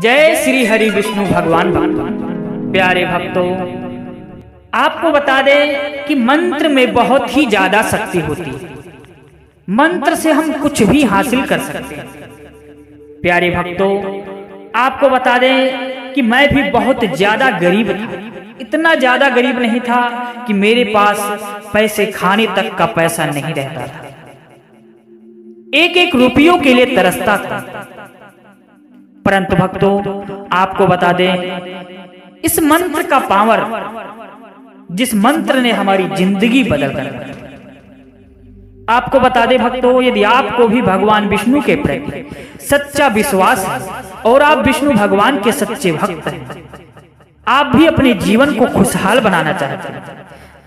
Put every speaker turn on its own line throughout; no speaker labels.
जय श्री हरि विष्णु भगवान। प्यारे भक्तों, आपको बता दें कि मंत्र में बहुत ही ज्यादा शक्ति होती है। मंत्र से हम कुछ भी हासिल कर सकते हैं। प्यारे भक्तों, आपको बता दें कि मैं भी बहुत ज्यादा गरीब था। इतना ज्यादा गरीब नहीं था कि मेरे पास पैसे खाने तक का पैसा नहीं रहता था। एक एक रुपयों के लिए तरसता था। परंतु भक्तों, आपको बता दें, इस मंत्र का पावर, जिस मंत्र ने हमारी जिंदगी बदल कर, आपको बता दें भक्तों, यदि आपको भी भगवान विष्णु के प्रति सच्चा विश्वास है और आप विष्णु भगवान के सच्चे भक्त हैं, आप भी अपने जीवन को खुशहाल बनाना चाहते हैं,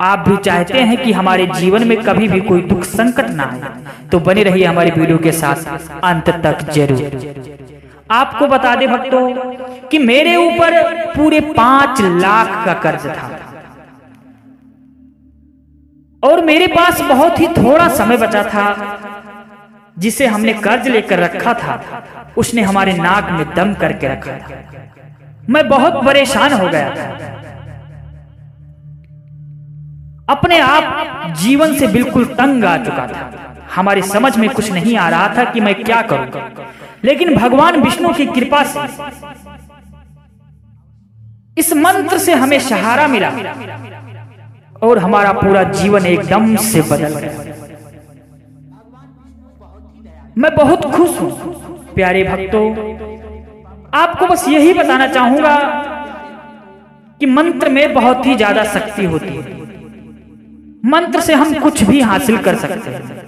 आप भी चाहते हैं कि हमारे जीवन में कभी भी कोई दुख संकट ना आए, तो बने रहिए हमारी वीडियो के साथ अंत तक जरूर। आपको बता दें भक्तों कि मेरे ऊपर पूरे 5 लाख का कर्ज था और मेरे पास बहुत ही थोड़ा समय बचा था। जिसे हमने कर्ज लेकर रखा था, उसने हमारे नाक में दम करके रखा था। मैं बहुत परेशान हो गया था। अपने आप जीवन से बिल्कुल तंग आ चुका था। हमारी समझ में कुछ नहीं आ रहा था कि मैं क्या करूं। लेकिन भगवान विष्णु की कृपा से इस मंत्र से हमें सहारा मिला और हमारा पूरा जीवन एकदम से बदल गया। मैं बहुत खुश हूं। प्यारे भक्तों, आपको बस यही बताना चाहूंगा कि मंत्र में बहुत ही ज्यादा शक्ति होती है। मंत्र से हम कुछ भी हासिल कर सकते हैं।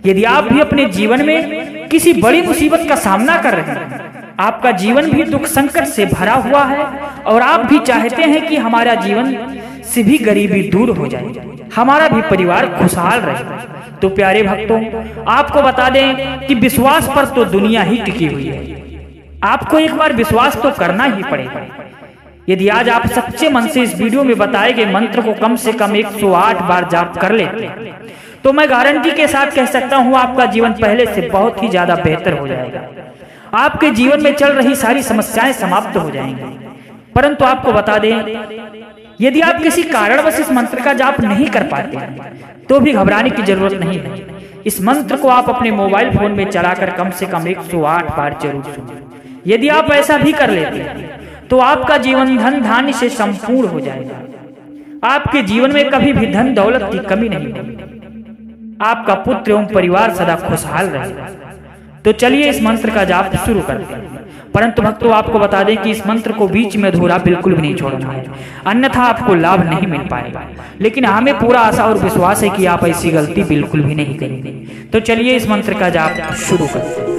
यदि आप भी अपने जीवन में किसी बड़ी मुसीबत का सामना कर रहे हैं, आपका जीवन भी दुख संकट से भरा हुआ है और आप भी चाहते हैं कि हमारा जीवन से भी गरीबी दूर हो जाए, हमारा भी परिवार खुशहाल रहे, तो प्यारे भक्तों, आपको बता दें कि विश्वास पर तो दुनिया ही टिकी हुई है। आपको एक बार विश्वास तो करना ही पड़ेगा। यदि आज आप सच्चे मन से इस वीडियो में बताए गए मंत्र को कम से कम 108 बार जाप कर लेते हैं, तो मैं गारंटी के साथ कह सकता हूं आपका जीवन पहले से बहुत ही ज्यादा बेहतर हो जाएगा। आपके जीवन में चल रही सारी समस्याएं समाप्त हो जाएंगी। परंतु आपको बता दें, यदि आप किसी कारणवश इस मंत्र का जाप नहीं कर पाते हैं, तो भी घबराने की जरूरत नहीं है। इस मंत्र को आप अपने मोबाइल फोन में चलाकर कम से कम 108 बार जरूर सुनिए। यदि आप ऐसा भी कर लेते हैं, तो आपका जीवन धन धान्य से संपूर्ण हो जाएगा। आपके जीवन में कभी भी धन दौलत की कमी नहीं होगी। आपका पुत्र एवं परिवार सदा खुशहाल रहेगा। तो चलिए इस मंत्र का जाप शुरू करते हैं। परंतु भक्तों, आपको बता दें कि इस मंत्र को बीच में अधूरा बिल्कुल भी नहीं छोड़ना है, अन्यथा आपको लाभ नहीं मिल पाएगा। लेकिन हमें पूरा आशा और विश्वास है कि आप ऐसी गलती बिल्कुल भी नहीं करेंगे। तो चलिए इस मंत्र का जाप शुरू करते हैं।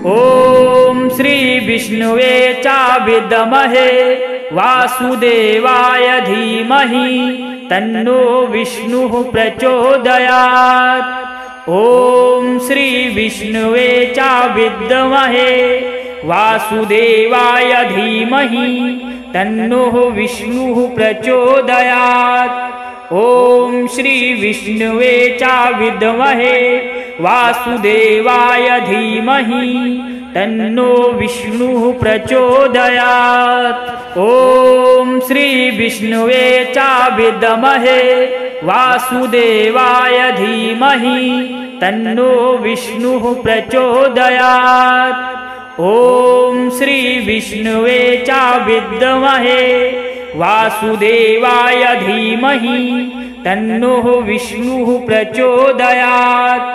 ओम श्री विष्णुवे चा विद्महे वासुदेवाय धीमहि तन्नो विष्णु प्रचोदयात्। ओम श्री विष्णुवे चा विद्महे वासुदेवाय धीमहि तन्नो विष्णु प्रचोदयात्। ओम श्री विष्णुवे चा विद्महे वासुदेवाय धीमहि तन्नो विष्णु प्रचोदयात्। ओम श्री विष्णुवे चा विद्महे वासुदेवाय धीमहि तन्नो विष्णु प्रचोदयात्। ओम श्री विष्णुवे चा विद्महे वासुदेवाय धीमहि तन्नो विष्णु प्रचोदयात्।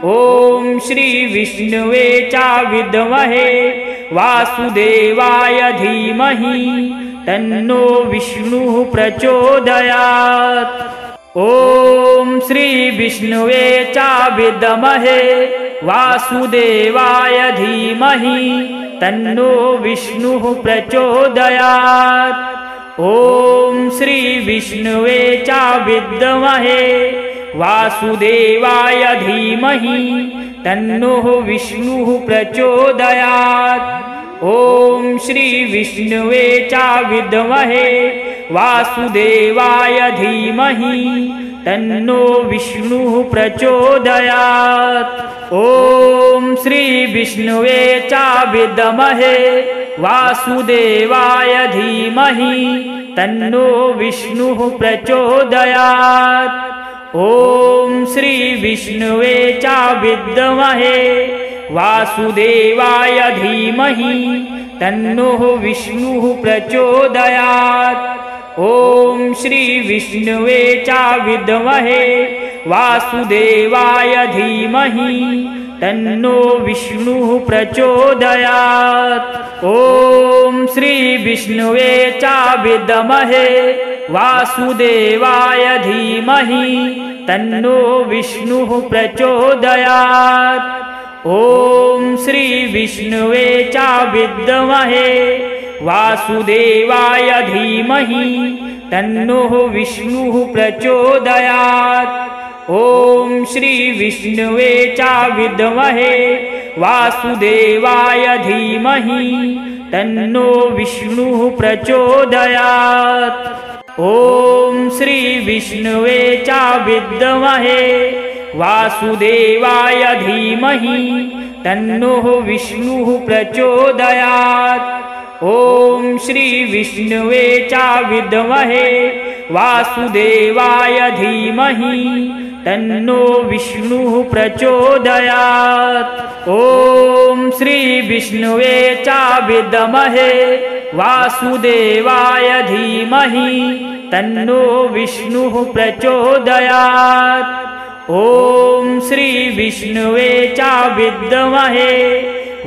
ओम श्री विष्णुवे चा विद्महे वासुदेवाय धीमहि तन्नो विष्णु प्रचोदयात्। ओम श्री विष्णुवे चा विद्महे वासुदेवाय धीमहि तन्नो विष्णु प्रचोदयात्। ओम श्री विष्णुवे चा विद्महे वासुदेवाय धीमहि तन्नो विष्णु प्रचोदयात्। ओम श्री विष्णुवे चा विद्महे वासुदेवाय धीमहि तन्नो विष्णुः प्रचोदयात्। ॐ श्री विष्णुवे च विद्महे वासुदेवाय धीमहि तन्नो विष्णुः प्रचोदयात्। ॐ श्री विष्णुवे च विद्महे वासुदेवाय धीमहि तन्नो विष्णुः प्रचोदयात्। ॐ श्री विष्णुवे च विद्महे वासुदेवाय धीमहि तन्नो विष्णुः प्रचोदयात्। ॐ श्री विष्णुवे च विद्महे वासुदेवाय धीमहि तन्नो विष्णुः प्रचोदयात्। ॐ श्री विष्णुवे च विद्महे वासुदेवाय धीमहि तन्नो विष्णुः प्रचोदयात्। ॐ श्री विष्णुवे च विद्महे वासुदेवाय धीमहि तन्नो विष्णुः प्रचोदयात्। ॐ श्री विष्णुवे च विद्महे वासुदेवाय धीमहि तन्नो विष्णुः प्रचोदयात्। ॐ श्री विष्णुवे च विद्महे वासुदेवाय धीमहि तन्नो विष्णुः प्रचोदयात्। ॐ श्री विष्णुवे च विद्महे वासुदेवाय धीमहि तन्नो विष्णुः प्रचोदयात्। ॐ श्री विष्णुवे च विद्महे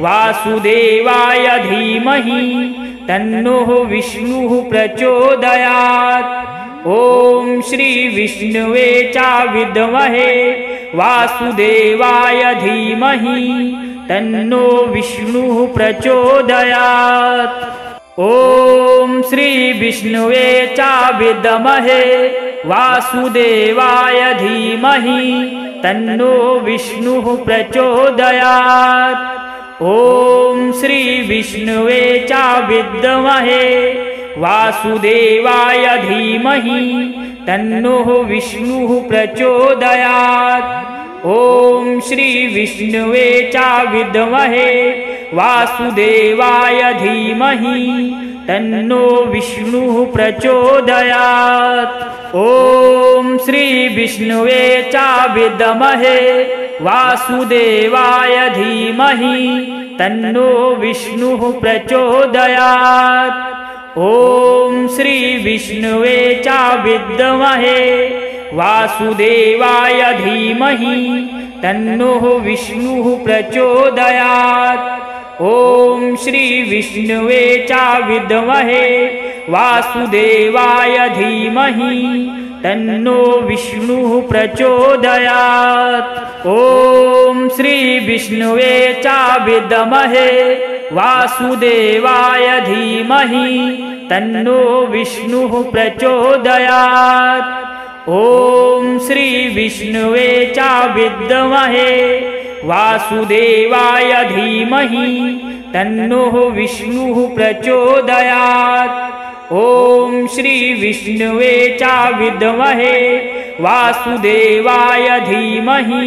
वासुदेवाय धीमहि तन्नो विष्णुः प्रचोदयात्। ॐ श्री विष्णुवे च विद्महे वासुदेवाय धीमहि तन्नो विष्णुः प्रचोदयात्। ॐ श्री विष्णुवे च विद्महे वासुदेवाय धीमहि तन्नो विष्णुः प्रचोदयात्। ॐ श्री विष्णुवे च विद्महे वासुदेवाय धीमहि तन्नो विष्णुः प्रचोदयात्। ॐ श्री विष्णुवे च विद्महे वासुदेवाय धीमहि तन्नो विष्णुः प्रचोदयात्। ॐ श्री विष्णुवे च विद्महे वासुदेवाय धीमहि तन्नो विष्णुः प्रचोदयात्। ॐ श्री विष्णुवे च विद्महे वासुदेवाय धीमहि तन्नो विष्णुः प्रचोदयात्। ॐ श्री विष्णुवे च विद्महे वासुदेवाय धीमहि तन्नो विष्णुः प्रचोदयात्। ॐ श्री विष्णुवे च विद्महे वासुदेवाय धीमहि तन्नो विष्णुः प्रचोदयात्। ॐ श्री विष्णुवे च विद्महे वासुदेवाय धीमहि तन्नो विष्णुः प्रचोदयात्। ॐ श्री विष्णुवे च विद्महे वासुदेवाय धीमहि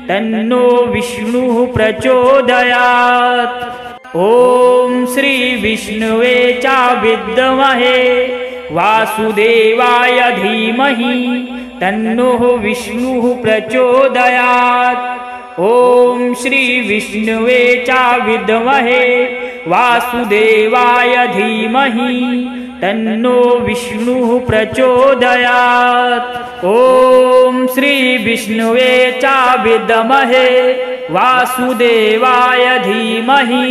तन्नो विष्णुः प्रचोदयात्। ॐ श्री विष्णुवे च विद्महे वासुदेवाय धीमहि तन्नो विष्णुः प्रचोदयात्। ॐ श्री विष्णुवे च विद्महे वासुदेवाय धीमहि तन्नो विष्णुः प्रचोदयात्। ॐ श्री विष्णुवे च विद्महे वासुदेवाय धीमहि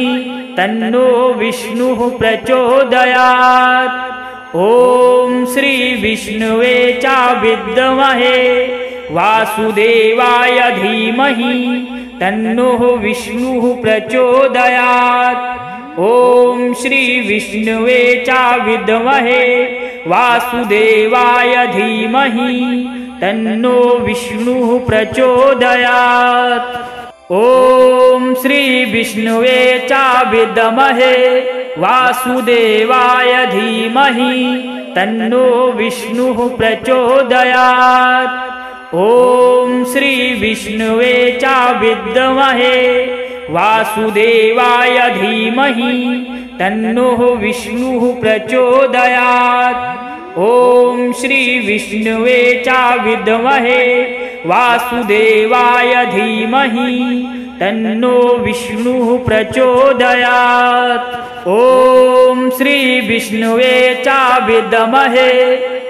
तन्नो विष्णुः प्रचोदयात्। ॐ श्री विष्णुवे च विद्महे वासुदेवाय धीमहि तन्नो विष्णुः प्रचोदयात्। ॐ श्री विष्णुवे च विद्महे वासुदेवाय धीमहि तन्नो विष्णुः प्रचोदयात्। ॐ श्री विष्णुवे च विद्महे वासुदेवाय धीमहि तन्नो विष्णुः प्रचोदयात्। ॐ श्री विष्णुवे च विद्महे वासुदेवाय धीमहि तन्नो विष्णुः प्रचोदयात्। ॐ श्री विष्णुवे च विद्महे वासुदेवाय धीमहि तन्नो विष्णुः प्रचोदयात्। ॐ श्री विष्णुवे च विद्महे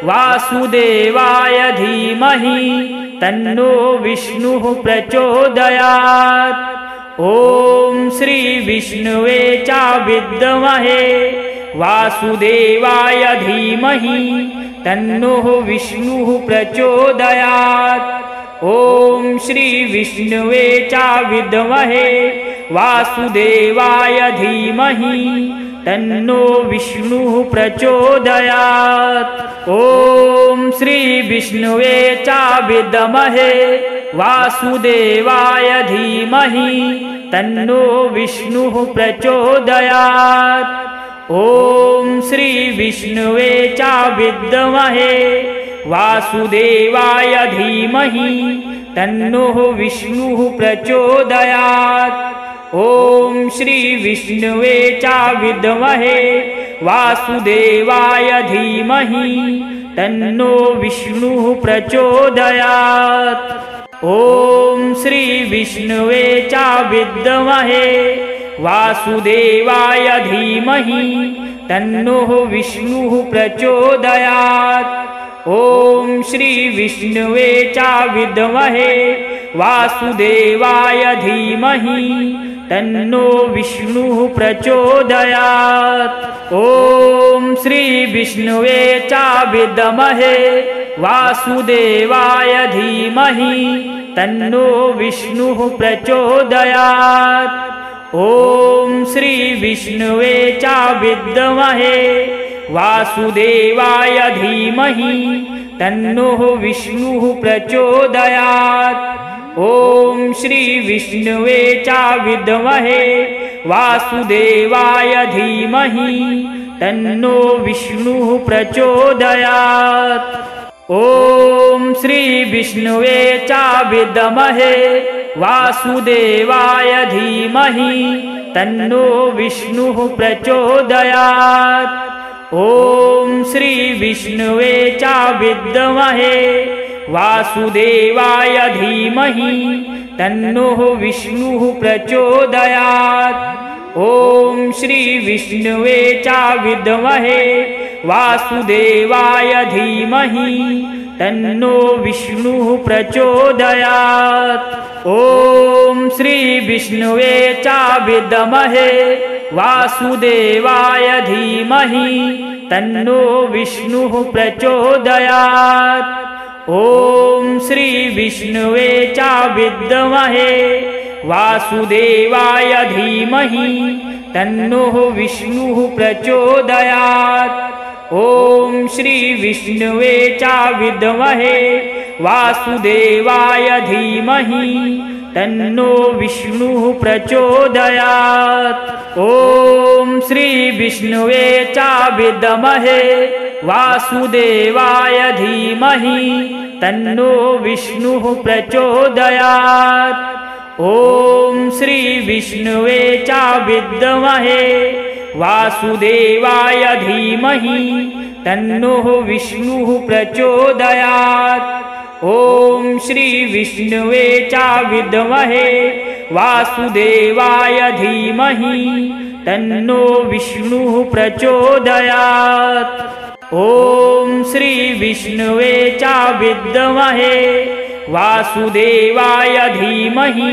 वासुदेवाय धीमहि तन्नो विष्णुः प्रचोदयात्। ॐ श्री विष्णुवे च विद्महे वासुदेवाय धीमहि तन्नो विष्णुः प्रचोदयात्। ॐ श्री विष्णुवे च विद्महे वासुदेवाय धीमहि तन्नो विष्णुः प्रचोदयात्। ॐ श्री विष्णुवे च विद्महे वासुदेवाय धीमहि तन्नो विष्णुः प्रचोदयात्। ॐ श्री विष्णुवे च विद्महे वासुदेवाय धीमहि तन्नो विष्णुः प्रचोदयात्। ॐ श्री विष्णुवे च विद्महे वासुदेवाय धीमहि तन्नो विष्णुः प्रचोदयात्। ॐ श्री विष्णुवे च विद्महे वासुदेवाय धीमहि तन्नो विष्णुः प्रचोदयात्। ॐ श्री विष्णुवे च विद्महे वासुदेवाय धीमहि तन्नो विष्णुः प्रचोदयात्। ॐ श्री विष्णुवे च विद्महे वासुदेवाय धीमहि तन्नो विष्णुः प्रचोदयात्। ॐ श्री विष्णुवे च विद्महे वासुदेवाय धीमहि तन्नो विष्णुः प्रचोदयात्। ॐ श्री विष्णुवे च विद्महे वासुदेवाय धीमहि तन्नो विष्णुः प्रचोदयात्। ॐ श्री विष्णुवे च विद्महे वासुदेवाय धीमहि तन्नो विष्णुः प्रचोदयात्। ॐ श्री विष्णुवे च विद्महे वासुदेवाय धीमहि तन्नो विष्णुः प्रचोदयात्। ॐ श्री विष्णुवे च विद्महे वासुदेवाय धीमहि तन्नो विष्णुः प्रचोदयात्। ॐ श्री विष्णुवे च विद्महे वासुदेवाय धीमहि तन्नो विष्णुः प्रचोदयात्। ॐ श्री विष्णुवे च विद्महे वासुदेवाय धीमहि तन्नो विष्णुः प्रचोदयात्। ॐ श्री विष्णुवे च विद्महे वासुदेवाय धीमहि तन्नो विष्णुः प्रचोदयात्। ॐ श्री विष्णुवे च विद्महे वासुदेवाय धीमहि तन्नो विष्णुः प्रचोदयात्। ॐ श्री विष्णुवे च विद्महे वासुदेवाय धीमहि तन्नो विष्णुः प्रचोदयात्। ॐ श्री विष्णुवे च विद्महे वासुदेवाय धीमहि तन्नो विष्णुः प्रचोदयात्। ॐ श्री विष्णुवे च विद्महे वासुदेवाय धीमहि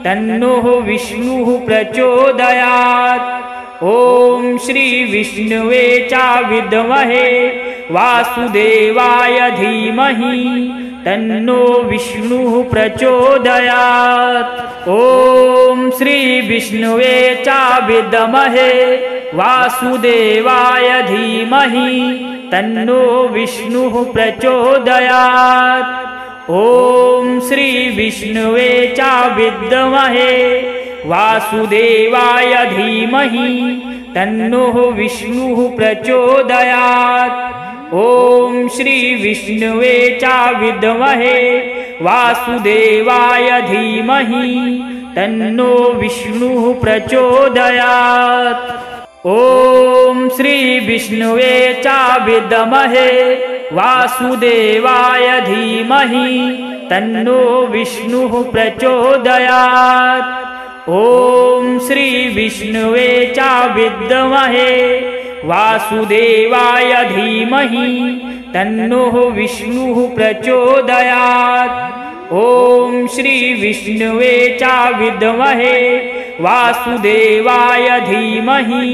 तन्नो विष्णुः प्रचोदयात्। ॐ श्री विष्णुवे च विद्महे वासुदेवाय धीमहि तन्नो विष्णुः प्रचोदयात्। ॐ श्री विष्णुवे च विद्महे वासुदेवाय धीमहि तन्नो विष्णुः प्रचोदयात्। ॐ श्री विष्णुवे च विद्महे वासुदेवाय धीमहि तन्नो विष्णुः प्रचोदयात्। ॐ श्री विष्णुवे च विद्महे वासुदेवाय धीमहि तन्नो विष्णुः प्रचोदयात्। ॐ श्री विष्णुवे च विद्महे वासुदेवाय धीमहि तन्नो विष्णुः प्रचोदयात्। ॐ श्री विष्णुवे च विद्महे वासुदेवाय धीमहि तन्नो विष्णुः प्रचोदयात्। ॐ श्री विष्णुवे च विद्महे वासुदेवाय धीमहि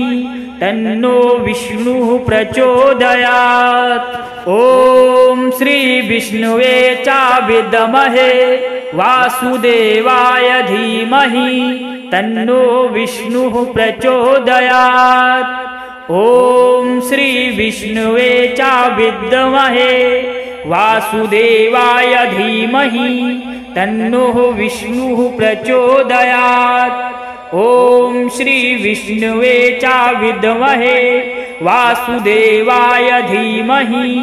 तन्नो विष्णुः प्रचोदयात्। ॐ श्री विष्णुवे च विद्महे वासुदेवाय धीमहि तन्नो विष्णुः प्रचोदयात्। ॐ श्री विष्णुवे च विद्महे वासुदेवाय धीमहि तन्नो विष्णुः प्रचोदयात्। ॐ श्री विष्णुवे च विद्महे वासुदेवाय धीमहि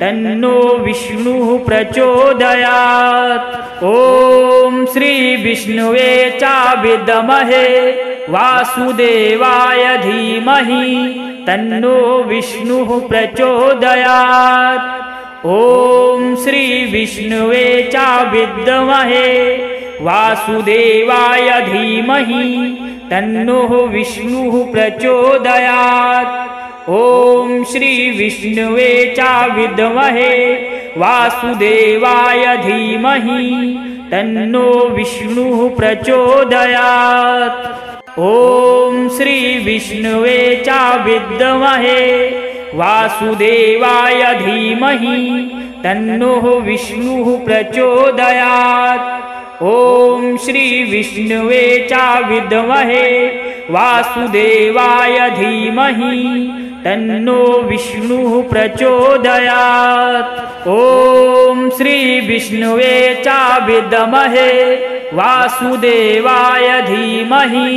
तन्नो विष्णुः प्रचोदयात्। ॐ श्री विष्णुवे च विद्महे वासुदेवाय धीमहि तन्नो विष्णुः प्रचोदयात्। ॐ श्री विष्णुवे च विद्महे वासुदेवाय धीमहि तन्नो विष्णुः प्रचोदयात्। ॐ श्री विष्णुवे च विद्महे वासुदेवाय धीमहि तन्नो विष्णुः प्रचोदयात्। ॐ श्री विष्णुवे च विद्महे वासुदेवाय धीमहि तन्नो विष्णुः प्रचोदयात्। ॐ श्री विष्णुवे च विद्महे वासुदेवाय धीमहि तन्नो विष्णुः प्रचोदयात्। ॐ श्री विष्णुवे च विद्महे वासुदेवाय धीमहि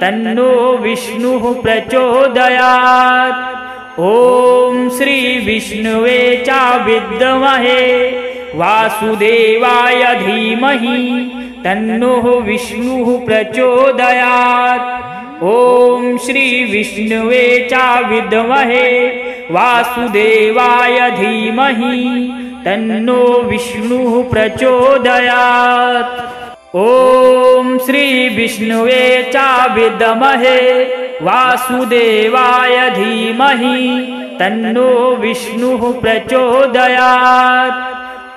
तन्नो विष्णुः प्रचोदयात्। ॐ श्री विष्णुवे च विद्महे वासुदेवाय धीमहि तन्नो विष्णुः प्रचोदयात्। ॐ श्री विष्णुवे च विद्महे वासुदेवाय धीमहि तन्नो विष्णुः प्रचोदयात्। ॐ श्री विष्णुवे च विद्महे वासुदेवाय धीमहि तन्नो विष्णुः प्रचोदयात्।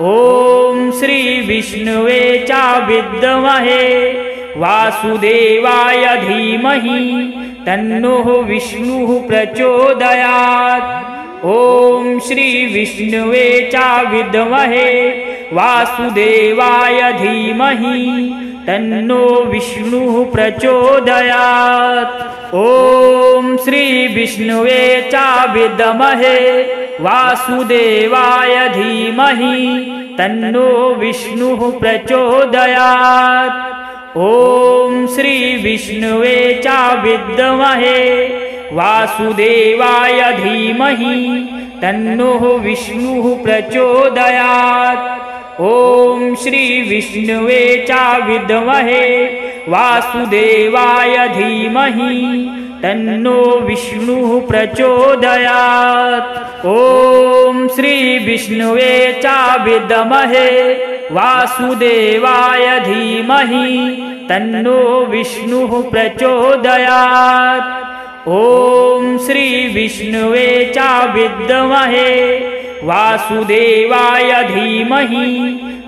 ॐ श्री विष्णुवे च विद्महे वासुदेवाय धीमहि तन्नो विष्णुः प्रचोदयात्। ॐ श्री विष्णुवे च विद्महे वासुदेवाय धीमहि तन्नो विष्णुः प्रचोदयात्। ॐ श्री विष्णुवे च विद्महे वासुदेवाय धीमहि तन्नो विष्णुः प्रचोदयात्। ॐ श्री विष्णुवे च विद्महे वासुदेवाय धीमहि तन्नो विष्णुः प्रचोदयात्। ॐ श्री विष्णुवे च विद्महे वासुदेवाय धीमहि तन्नो विष्णुः प्रचोदयात्। ॐ श्री विष्णुवे च विद्महे वासुदेवाय धीमहि तन्नो विष्णुः प्रचोदयात्। ॐ श्री विष्णुवे च विद्महे वासुदेवाय धीमहि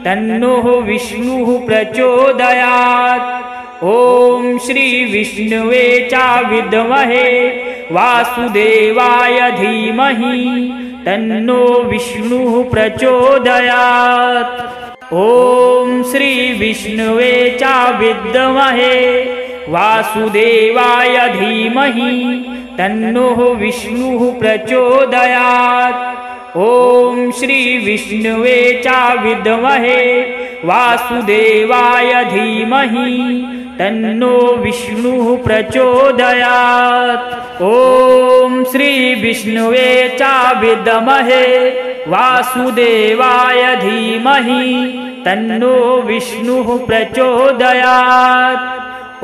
तन्नो विष्णुः प्रचोदयात्। ॐ श्री विष्णुवे च विद्महे वासुदेवाय धीमहि तन्नो विष्णुः प्रचोदयात्। ॐ श्री विष्णुवे च विद्महे वासुदेवाय धीमहि तन्नो विष्णुः प्रचोदयात्। ॐ श्री विष्णुवे च विद्महे वासुदेवाय धीमहि तन्नो विष्णुः प्रचोदयात्। ॐ श्री विष्णुवे च विद्महे वासुदेवाय धीमहि तन्नो विष्णुः प्रचोदयात्।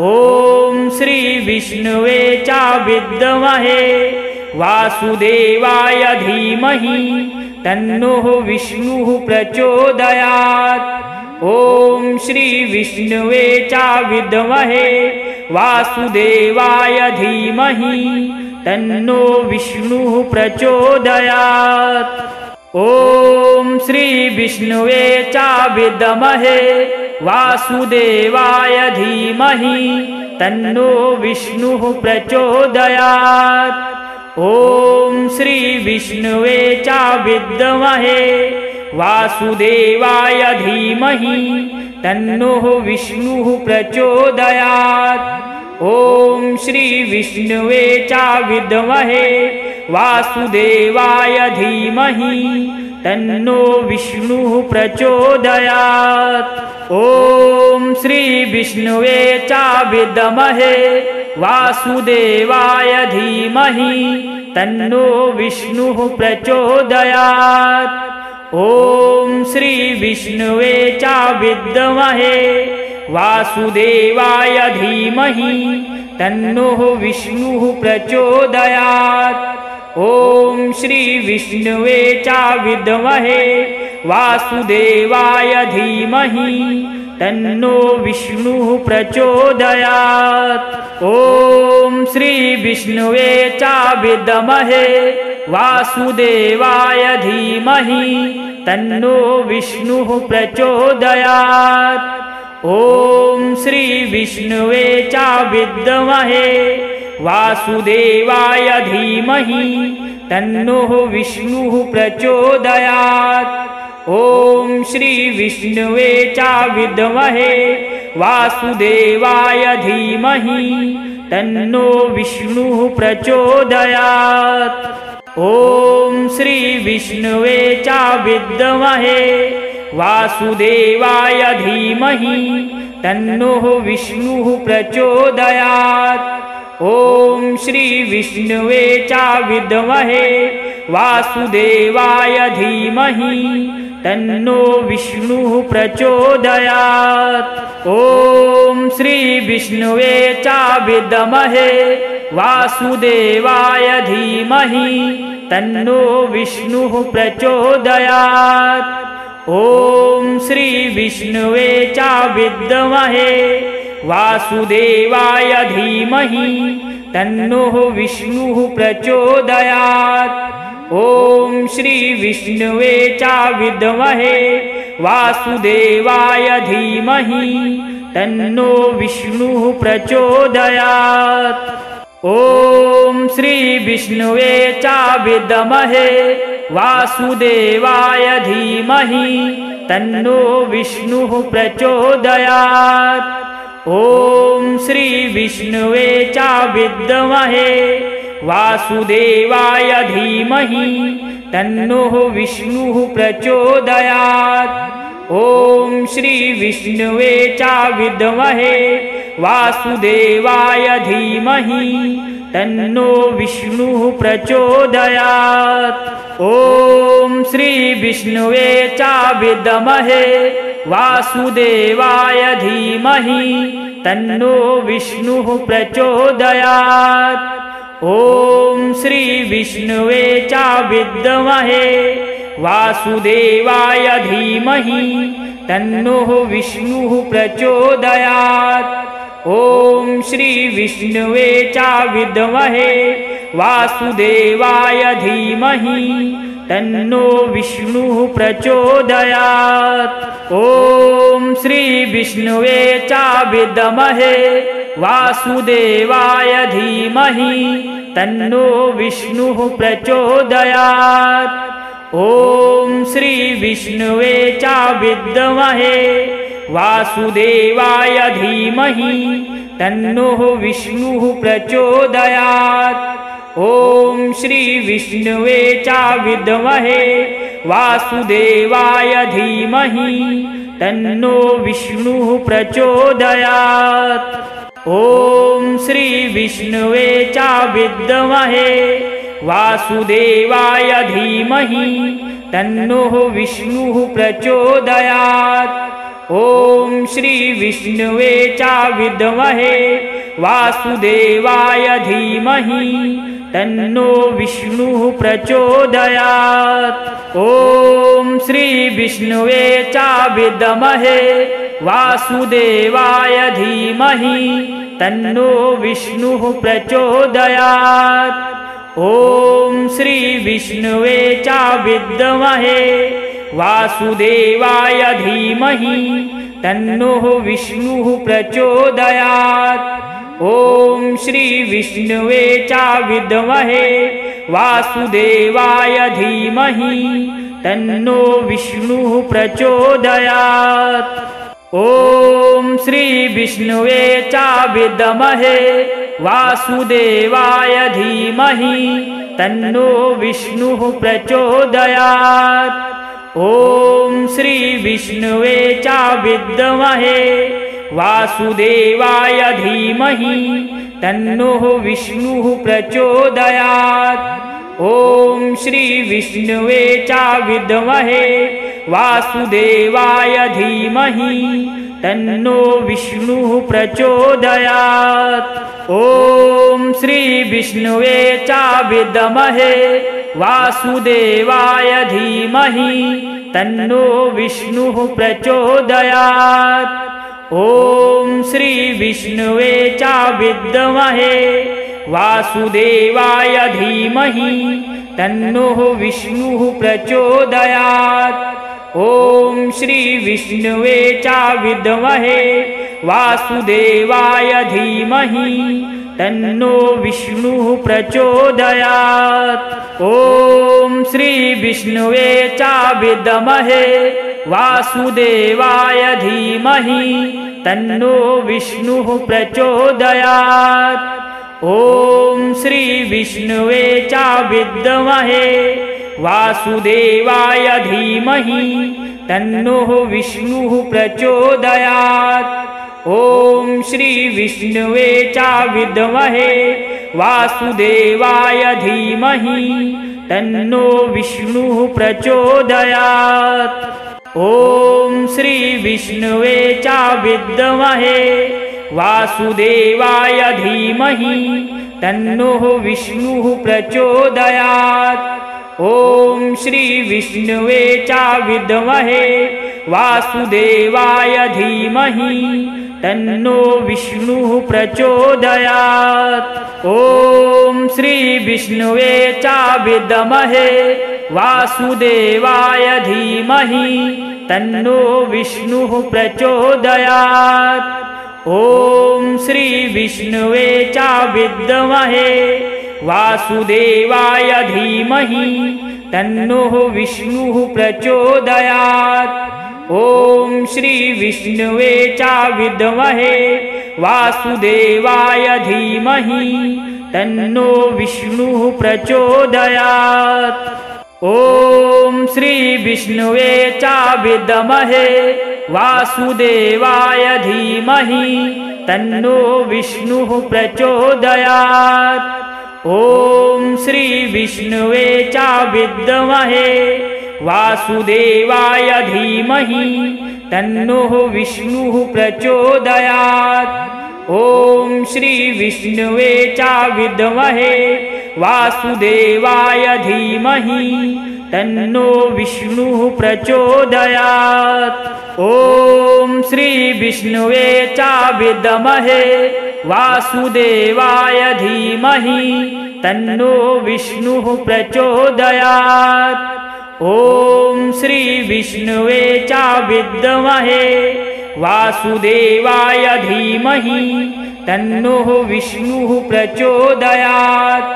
ॐ श्री विष्णुवे च विद्महे वासुदेवाय धीमहि तन्नो विष्णुः प्रचोदयात्। ॐ श्री विष्णुवे च विद्महे वासुदेवाय धीमहि तन्नो विष्णुः प्रचोदयात्। ॐ श्री विष्णुवे च विद्महे वासुदेवाय धीमहि तन्नो विष्णुः प्रचोदयात्। ॐ श्री विष्णुवे च विद्महे वासुदेवाय धीमहि तन्नो विष्णुः प्रचोदयात्। ॐ श्री विष्णुवे च विद्महे वासुदेवाय धीमहि तन्नो विष्णुः प्रचोदयात्। ॐ श्री विष्णुवे च विद्महे वासुदेवाय धीमहि तन्नो विष्णुः प्रचोदयात्। ॐ श्री विष्णुवे च विद्महे वासुदेवाय धीमहि तन्नो विष्णुः प्रचोदयात्। ॐ श्री विष्णुवे च विद्महे वासुदेवाय धीमहि तन्नो विष्णुः प्रचोदयात्। ॐ श्री विष्णुवे च विद्महे वासुदेवाय धीमहि तन्नो विष्णुः प्रचोदयात्। ॐ श्री विष्णुवे च विद्महे वासुदेवाय धीमहि तन्नो विष्णुः प्रचोदयात्। ॐ श्री विष्णुवे च विद्महे वासुदेवाय धीमहि तन्नो विष्णुः प्रचोदयात्। ॐ श्री विष्णुवे च विद्महे वासुदेवाय धीमहि तन्नो विष्णुः प्रचोदयात्। ॐ श्री विष्णुवे च विद्महे वासुदेवाय धीमहि तन्नो विष्णुः प्रचोदयात्। ॐ श्री विष्णुवे च विद्महे वासुदेवाय धीमहि तन्नो विष्णुः प्रचोदयात्। ॐ श्री विष्णुवे च विद्महे वासुदेवाय धीमहि तन्नो विष्णुः प्रचोदयात्। ॐ श्री विष्णुवे च विद्महे वासुदेवाय धीमहि तन्नो विष्णुः प्रचोदयात्। ॐ श्री विष्णुवे च विद्महे वासुदेवाय धीमहि तन्नो विष्णुः प्रचोदयात्। ॐ श्री विष्णुवे च विद्महे वासुदेवाय धीमहि तन्नो विष्णुः प्रचोदयात्। ॐ श्री विष्णुवे च विद्महे वासुदेवाय धीमहि तन्नो विष्णुः प्रचोदयात्। ॐ श्री विष्णुवे च विद्महे वासुदेवाय धीमहि तन्नो विष्णुः प्रचोदयात्। ॐ श्री विष्णुवे च विद्महे वासुदेवाय धीमहि तन्नो विष्णुः प्रचोदयात्। ॐ श्री विष्णुवे च विद्महे वासुदेवाय धीमहि तन्नो विष्णुः प्रचोदयात्। ॐ श्री विष्णुवे च विद्महे वासुदेवाय धीमहि तन्नो विष्णुः प्रचोदयात्। ॐ श्री विष्णुवे च विद्महे वासुदेवाय धीमहि तन्नो विष्णुः प्रचोदयात्। ॐ श्री विष्णुवे च विद्महे वासुदेवाय धीमहि तन्नो विष्णुः प्रचोदयात्। ॐ श्री विष्णुवे च विद्महे वासुदेवाय धीमहि तन्नो विष्णुः प्रचोदयात्। ॐ श्री विष्णुवे च विद्महे वासुदेवाय धीमहि तन्नो विष्णुः प्रचोदयात्। ॐ श्री विष्णुवे च विद्महे वासुदेवाय धीमहि तन्नो विष्णुः प्रचोदयात्। ॐ श्री विष्णुवे च विद्महे वासुदेवाय धीमहि तन्नो विष्णुः प्रचोदयात्। ॐ श्री विष्णुवे च विद्महे वासुदेवाय धीमहि तन्नो विष्णुः प्रचोदयात्। ॐ श्री विष्णुवे च विद्महे वासुदेवाय धीमहि तन्नो विष्णुः प्रचोदयात्। ॐ श्री विष्णुवे च विद्महे वासुदेवाय धीमहि तन्नो विष्णुः प्रचोदयात्। ॐ श्री विष्णुवे च विद्महे वासुदेवाय धीमहि तन्नो विष्णुः प्रचोदयात्। ॐ श्री विष्णुवे च विद्महे वासुदेवाय धीमहि तन्नो विष्णुः प्रचोदयात्। ॐ श्री विष्णुवे च विद्महे वासुदेवाय धीमहि तन्नो विष्णुः प्रचोदयात्। ॐ श्री विष्णुवे च विद्महे वासुदेवाय धीमहि तन्नो विष्णुः प्रचोदयात्। ॐ श्री विष्णुवे च विद्महे वासुदेवाय धीमहि तन्नो विष्णुः प्रचोदयात्। ॐ श्री विष्णुवे च विद्महे वासुदेवाय धीमहि तन्नो विष्णुः प्रचोदयात्। ॐ श्री विष्णुवे च विद्महे वासुदेवाय धीमहि तन्नो विष्णुः प्रचोदयात्। ॐ श्री विष्णुवे च विद्महे वासुदेवाय धीमहि तन्नो विष्णुः प्रचोदयात्। ॐ श्री विष्णुवे च विद्महे वासुदेवाय धीमहि तन्नो विष्णुः प्रचोदयात्। ॐ श्री विष्णुवे च विद्महे वासुदेवाय धीमहि तन्नो विष्णुः प्रचोदयात्। ॐ श्री विष्णुवे च विद्महे वासुदेवाय धीमहि तन्नो विष्णुः प्रचोदयात्। ॐ श्री विष्णुवे च विद्महे वासुदेवाय धीमहि तन्नो विष्णुः प्रचोदयात्। ॐ श्री विष्णुवे च विद्महे वासुदेवाय धीमहि तन्नो विष्णुः प्रचोदयात्। ॐ श्री विष्णुवे च विद्महे वासुदेवाय धीमहि तन्नो विष्णुः प्रचोदयात्। ॐ श्री विष्णुवे च विद्महे वासुदेवाय धीमहि तन्नो विष्णुः प्रचोदयात्। ॐ श्री विष्णुवे च विद्महे वासुदेवाय धीमहि तन्नो विष्णुः प्रचोदयात्। ॐ श्री विष्णुवे च विद्महे वासुदेवाय धीमहि तन्नो विष्णुः प्रचोदयात्।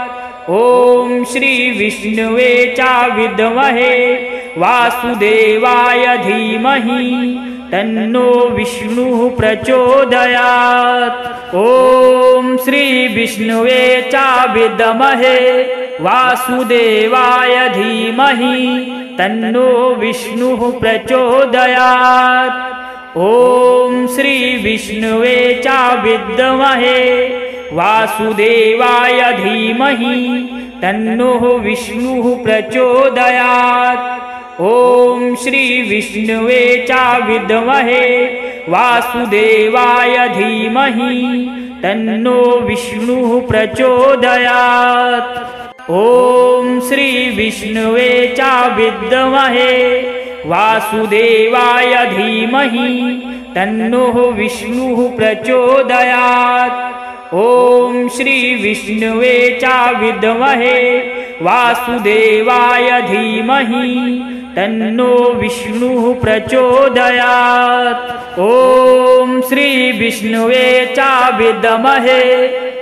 ॐ श्री विष्णुवे च विद्महे वासुदेवाय धीमहि तन्नो विष्णुः प्रचोदयात्। ॐ श्री विष्णुवे च विद्महे वासुदेवाय धीमहि तन्नो विष्णुः प्रचोदयात्। ॐ श्री विष्णुवे च विद्महे वासुदेवाय धीमहि तन्नो विष्णुः प्रचोदयात्। ॐ श्री विष्णुवे च विद्महे वासुदेवाय धीमहि तन्नो विष्णुः प्रचोदयात्। ॐ श्री विष्णुवे च विद्महे वासुदेवाय धीमहि तन्नो विष्णुः प्रचोदयात्। ॐ श्री विष्णुवे च विद्महे वासुदेवाय धीमहि तन्नो विष्णुः प्रचोदयात्। ॐ श्री विष्णुवे च विद्महे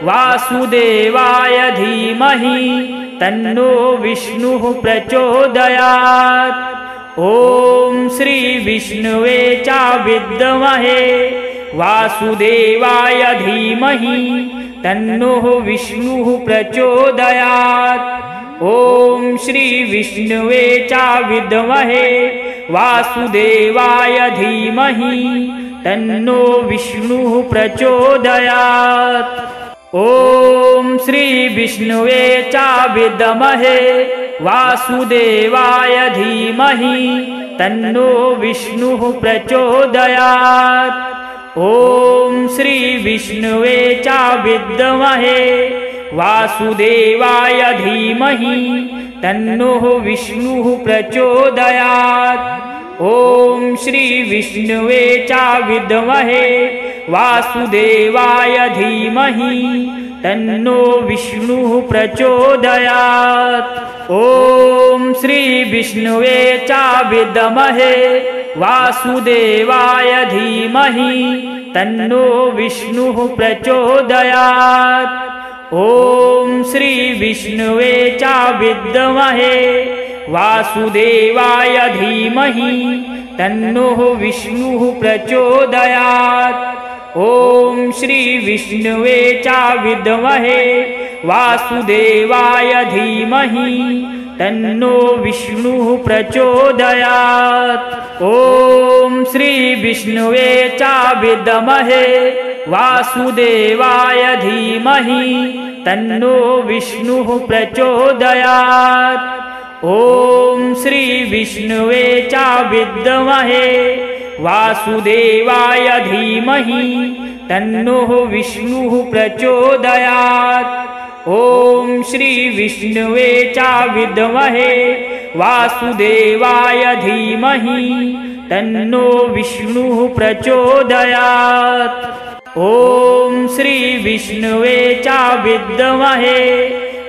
वासुदेवाय धीमहि तन्नो विष्णुः प्रचोदयात्। ॐ श्री विष्णुवे च विद्महे वासुदेवाय धीमहि तन्नो विष्णुः प्रचोदयात्। ॐ श्री विष्णुवे च विद्महे वासुदेवाय धीमहि तन्नो विष्णुः प्रचोदयात्। ॐ श्री विष्णुवे च विद्महे वासुदेवाय धीमहि तन्नो विष्णुः प्रचोदयात्। ॐ श्री विष्णुवे च विद्महे वासुदेवाय धीमहि तन्नो विष्णुः प्रचोदयात्। ॐ श्री विष्णुवे च विद्महे वासुदेवाय धीमहि तन्नो विष्णुः प्रचोदयात्। ॐ श्री विष्णुवे च विद्महे वासुदेवाय धीमहि तन्नो विष्णुः प्रचोदयात्। ॐ श्री विष्णुवे च विद्महे वासुदेवाय धीमहि तन्नो विष्णुः प्रचोदयात्। ॐ श्री विष्णुवे च विद्महे वासुदेवाय धीमहि तन्नो विष्णुः प्रचोदयात्। ॐ श्री विष्णुवे च विद्महे वासुदेवाय धीमहि तन्नो विष्णुः प्रचोदयात्। ॐ श्री विष्णुवे च विद्महे वासुदेवाय धीमहि तन्नो विष्णुः प्रचोदयात्। ॐ श्री विष्णुवे च विद्महे वासुदेवाय धीमहि तन्नो विष्णुः प्रचोदयात्। ॐ श्री विष्णुवे च विद्महे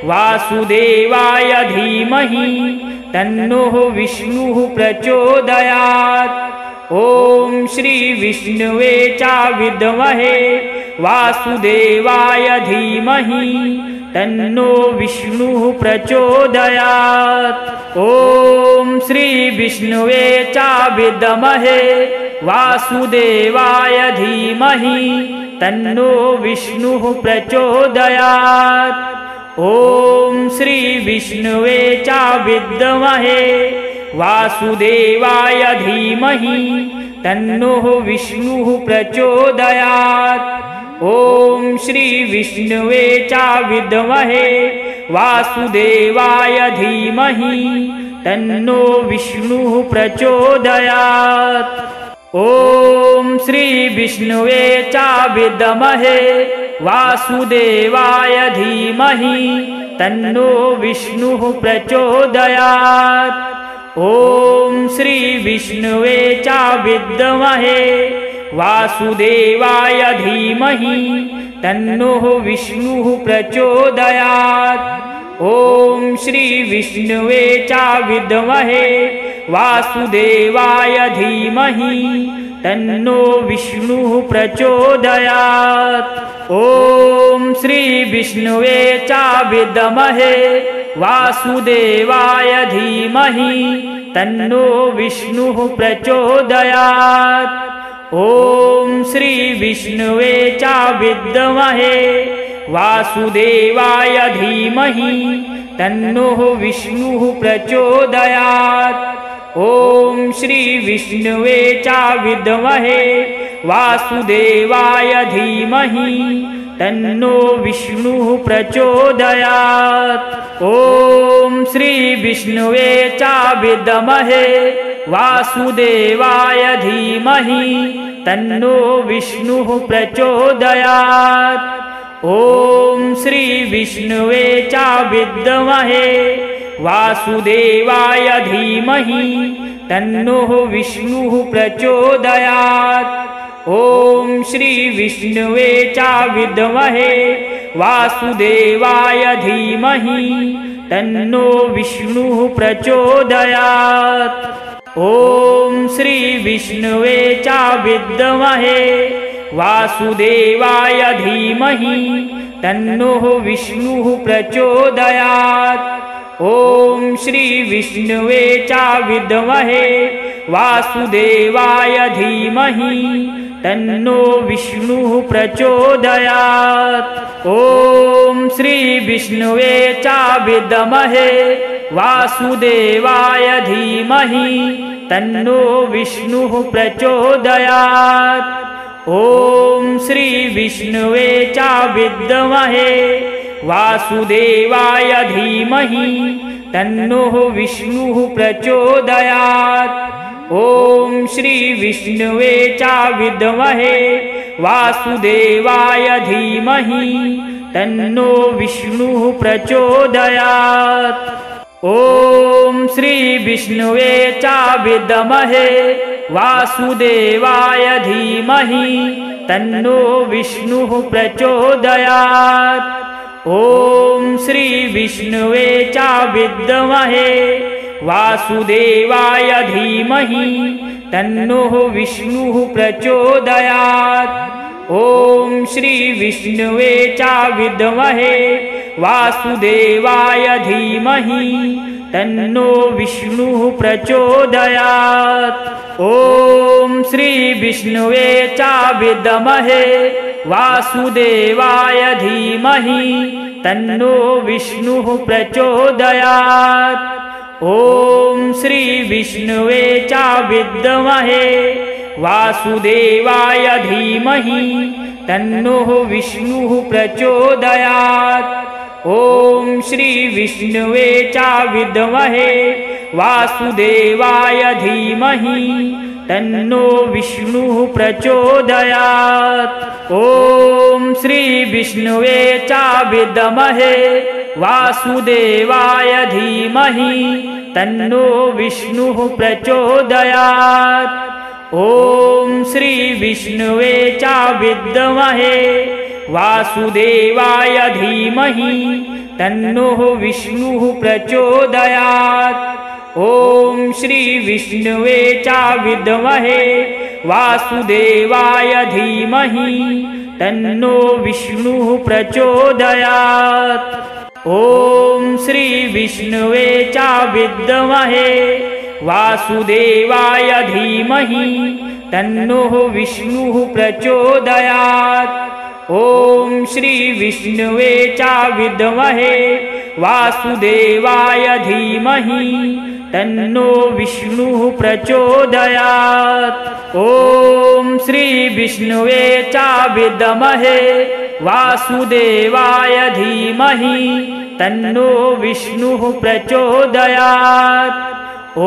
वासुदेवाय धीमहि तन्नो विष्णुः प्रचोदयात्। ॐ श्री विष्णुवे च विद्महे वासुदेवाय धीमहि तन्नो विष्णुः प्रचोदयात्। ॐ श्री विष्णुवे च विद्महे वासुदेवाय धीमहि तन्नो विष्णुः प्रचोदयात्। ॐ श्री विष्णुवे च विद्महे वासुदेवाय धीमहि तन्नो विष्णुः प्रचोदयात्। ॐ श्री विष्णुवे च विद्महे वासुदेवाय धीमहि तन्नो विष्णुः प्रचोदयात्। ॐ श्री विष्णुवे च विद्महे वासुदेवाय धीमहि तन्नो विष्णुः प्रचोदयात्। ॐ श्री विष्णुवे च विद्महे वासुदेवाय धीमहि तन्नो विष्णुः प्रचोदयात्। ॐ श्री विष्णुवे च विद्महे वासुदेवाय धीमहि तन्नो विष्णुः प्रचोदयात्। ॐ श्री विष्णुवे च विद्महे वासुदेवाय धीमहि तन्नो विष्णुः प्रचोदयात्। ॐ श्री विष्णुवे च विद्महे वासुदेवाय धीमहि तन्नो विष्णुः प्रचोदयात्। ॐ श्री विष्णुवे च विद्महे वासुदेवाय धीमहि तन्नो विष्णुः प्रचोदयात्। ॐ श्री विष्णुवे च विद्महे वासुदेवाय धीमहि तन्नो विष्णुः प्रचोदयात्। ॐ श्री विष्णुवे च विद्महे वासुदेवाय धीमहि तन्नो विष्णुः प्रचोदयात्। ॐ श्री विष्णुवे च विद्महे वासुदेवाय धीमहि तन्नो विष्णुः प्रचोदयात्। ॐ श्री विष्णुवे च विद्महे वासुदेवाय धीमहि तन्नो विष्णुः प्रचोदयात्। ॐ श्री विष्णुवे च विद्महे वासुदेवाय धीमहि तन्नो विष्णुः प्रचोदयात्। ॐ श्री विष्णुवे च विद्महे वासुदेवाय धीमहि तन्नो विष्णुः प्रचोदयात्। ॐ श्री विष्णुवे च विद्महे वासुदेवाय धीमहि तन्नो विष्णुः प्रचोदयात्। ॐ श्री विष्णुवे च विद्महे वासुदेवाय धीमहि तन्नो विष्णुः प्रचोदयात्। ॐ श्री विष्णुवे च विद्महे वासुदेवाय धीमहि तन्नो विष्णुः प्रचोदयात्। ॐ श्री विष्णुवे च विद्महे वासुदेवाय धीमहि तन्नो विष्णुः प्रचोदयात्। ॐ श्री विष्णुवे च विद्महे वासुदेवाय धीमहि तन्नो विष्णुः प्रचोदयात्। ॐ श्री विष्णुवे च विद्महे वासुदेवाय धीमहि तन्नो विष्णुः प्रचोदयात्। ॐ श्री विष्णुवे च विद्महे वासुदेवाय धीमहि तन्नो विष्णुः प्रचोदयात्। ॐ श्री विष्णुवे च विद्महे वासुदेवाय धीमहि तन्नो विष्णुः प्रचोदयात्। ॐ श्री विष्णुवे च विद्महे वासुदेवाय धीमहि तन्नो विष्णुः प्रचोदयात्। ॐ श्री विष्णुवे च विद्महे वासुदेवाय धीमहि तन्नो विष्णुः प्रचोदयात्। ॐ श्री विष्णुवे च विद्महे वासुदेवाय धीमहि तन्नो विष्णुः प्रचोदयात्। ॐ श्री विष्णुवे च विद्महे वासुदेवाय धीमहि तन्नो विष्णुः प्रचोदयात्। ॐ श्री विष्णुवे च विद्महे वासुदेवाय धीमहि तन्नो विष्णुः प्रचोदयात्। ॐ श्री विष्णुवे च विद्महे वासुदेवाय धीमहि तन्नो विष्णुः प्रचोदयात्। ॐ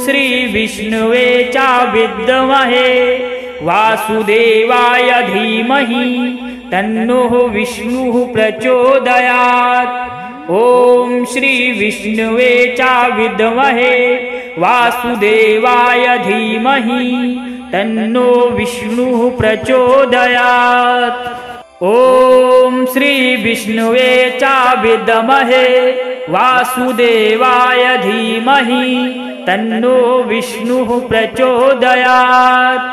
श्री विष्णुवे च विद्महे वासुदेवाय धीमहि तन्नो विष्णुः प्रचोदयात्। ॐ श्री विष्णुवे च विद्महे वासुदेवाय धीमहि तन्नो विष्णुः प्रचोदयात्। ॐ श्री विष्णुवे च विद्महे वासुदेवाय धीमहि तन्नो विष्णुः प्रचोदयात्।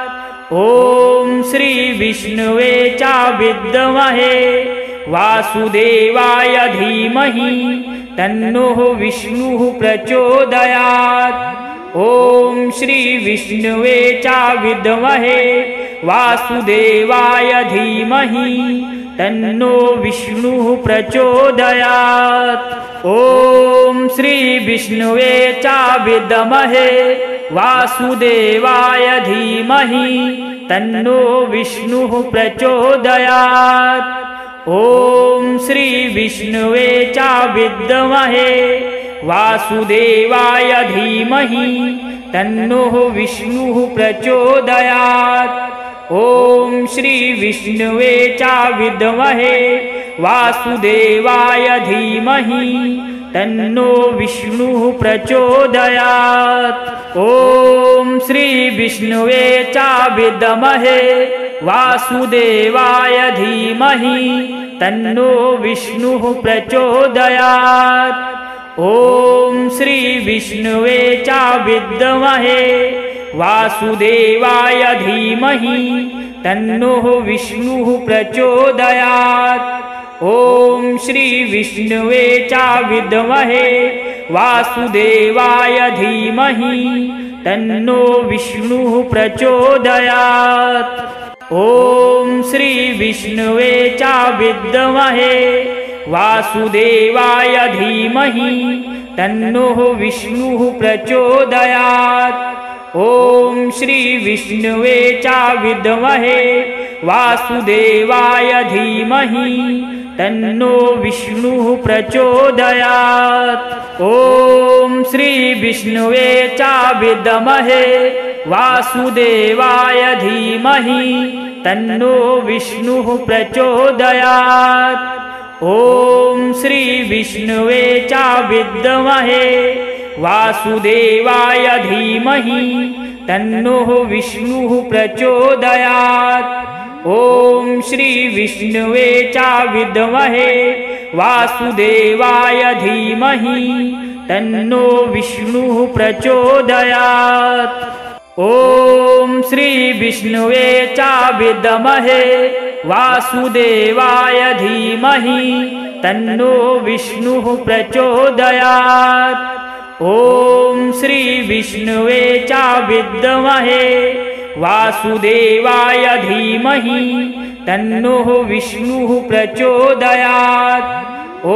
ॐ श्री विष्णुवे च विद्महे वासुदेवाय धीमहि तन्नो विष्णुः प्रचोदयात्। ॐ श्री विष्णुवे च विद्महे वासुदेवाय धीमहि तन्नो विष्णुः प्रचोदयात्। ॐ श्री विष्णुवे च विद्महे वासुदेवाय धीमहि तन्नो विष्णुः प्रचोदयात्। ॐ श्री विष्णुवे च विद्महे वासुदेवाय धीमहि तन्नो विष्णुः प्रचोदयात्। ॐ श्री विष्णुवे च विद्महे वासुदेवाय धीमहि तन्नो विष्णुः प्रचोदयात्। ॐ श्री विष्णुवे च विद्महे वासुदेवाय धीमहि तन्नो विष्णुः प्रचोदयात्। ॐ श्री विष्णुवे च विद्महे वासुदेवाय धीमहि तन्नो विष्णुः प्रचोदयात्। ॐ श्री विष्णुवे च विद्महे वासुदेवाय धीमहि तन्नो विष्णुः प्रचोदयात्। ॐ श्री विष्णुवे च विद्महे वासुदेवाय धीमहि तन्नो विष्णुः प्रचोदयात्। ॐ श्री विष्णुवे च विद्महे वासुदेवाय धीमहि तन्नो विष्णुः प्रचोदयात्। ॐ श्री विष्णुवे च विद्महे वासुदेवाय धीमहि तन्नो विष्णुः प्रचोदयात्। ॐ श्री विष्णुवे च विद्महे वासुदेवाय धीमहि तन्नो विष्णुः प्रचोदयात्। ॐ श्री विष्णुवे च विद्महे वासुदेवाय धीमहि तन्नो विष्णुः प्रचोदयात्। ॐ श्री विष्णुवे च विद्महे वासुदेवाय धीमहि तन्नो विष्णुः प्रचोदयात्। ॐ श्री विष्णुवे च विद्महे वासुदेवाय धीमहि तन्नो विष्णुः प्रचोदयात्। ॐ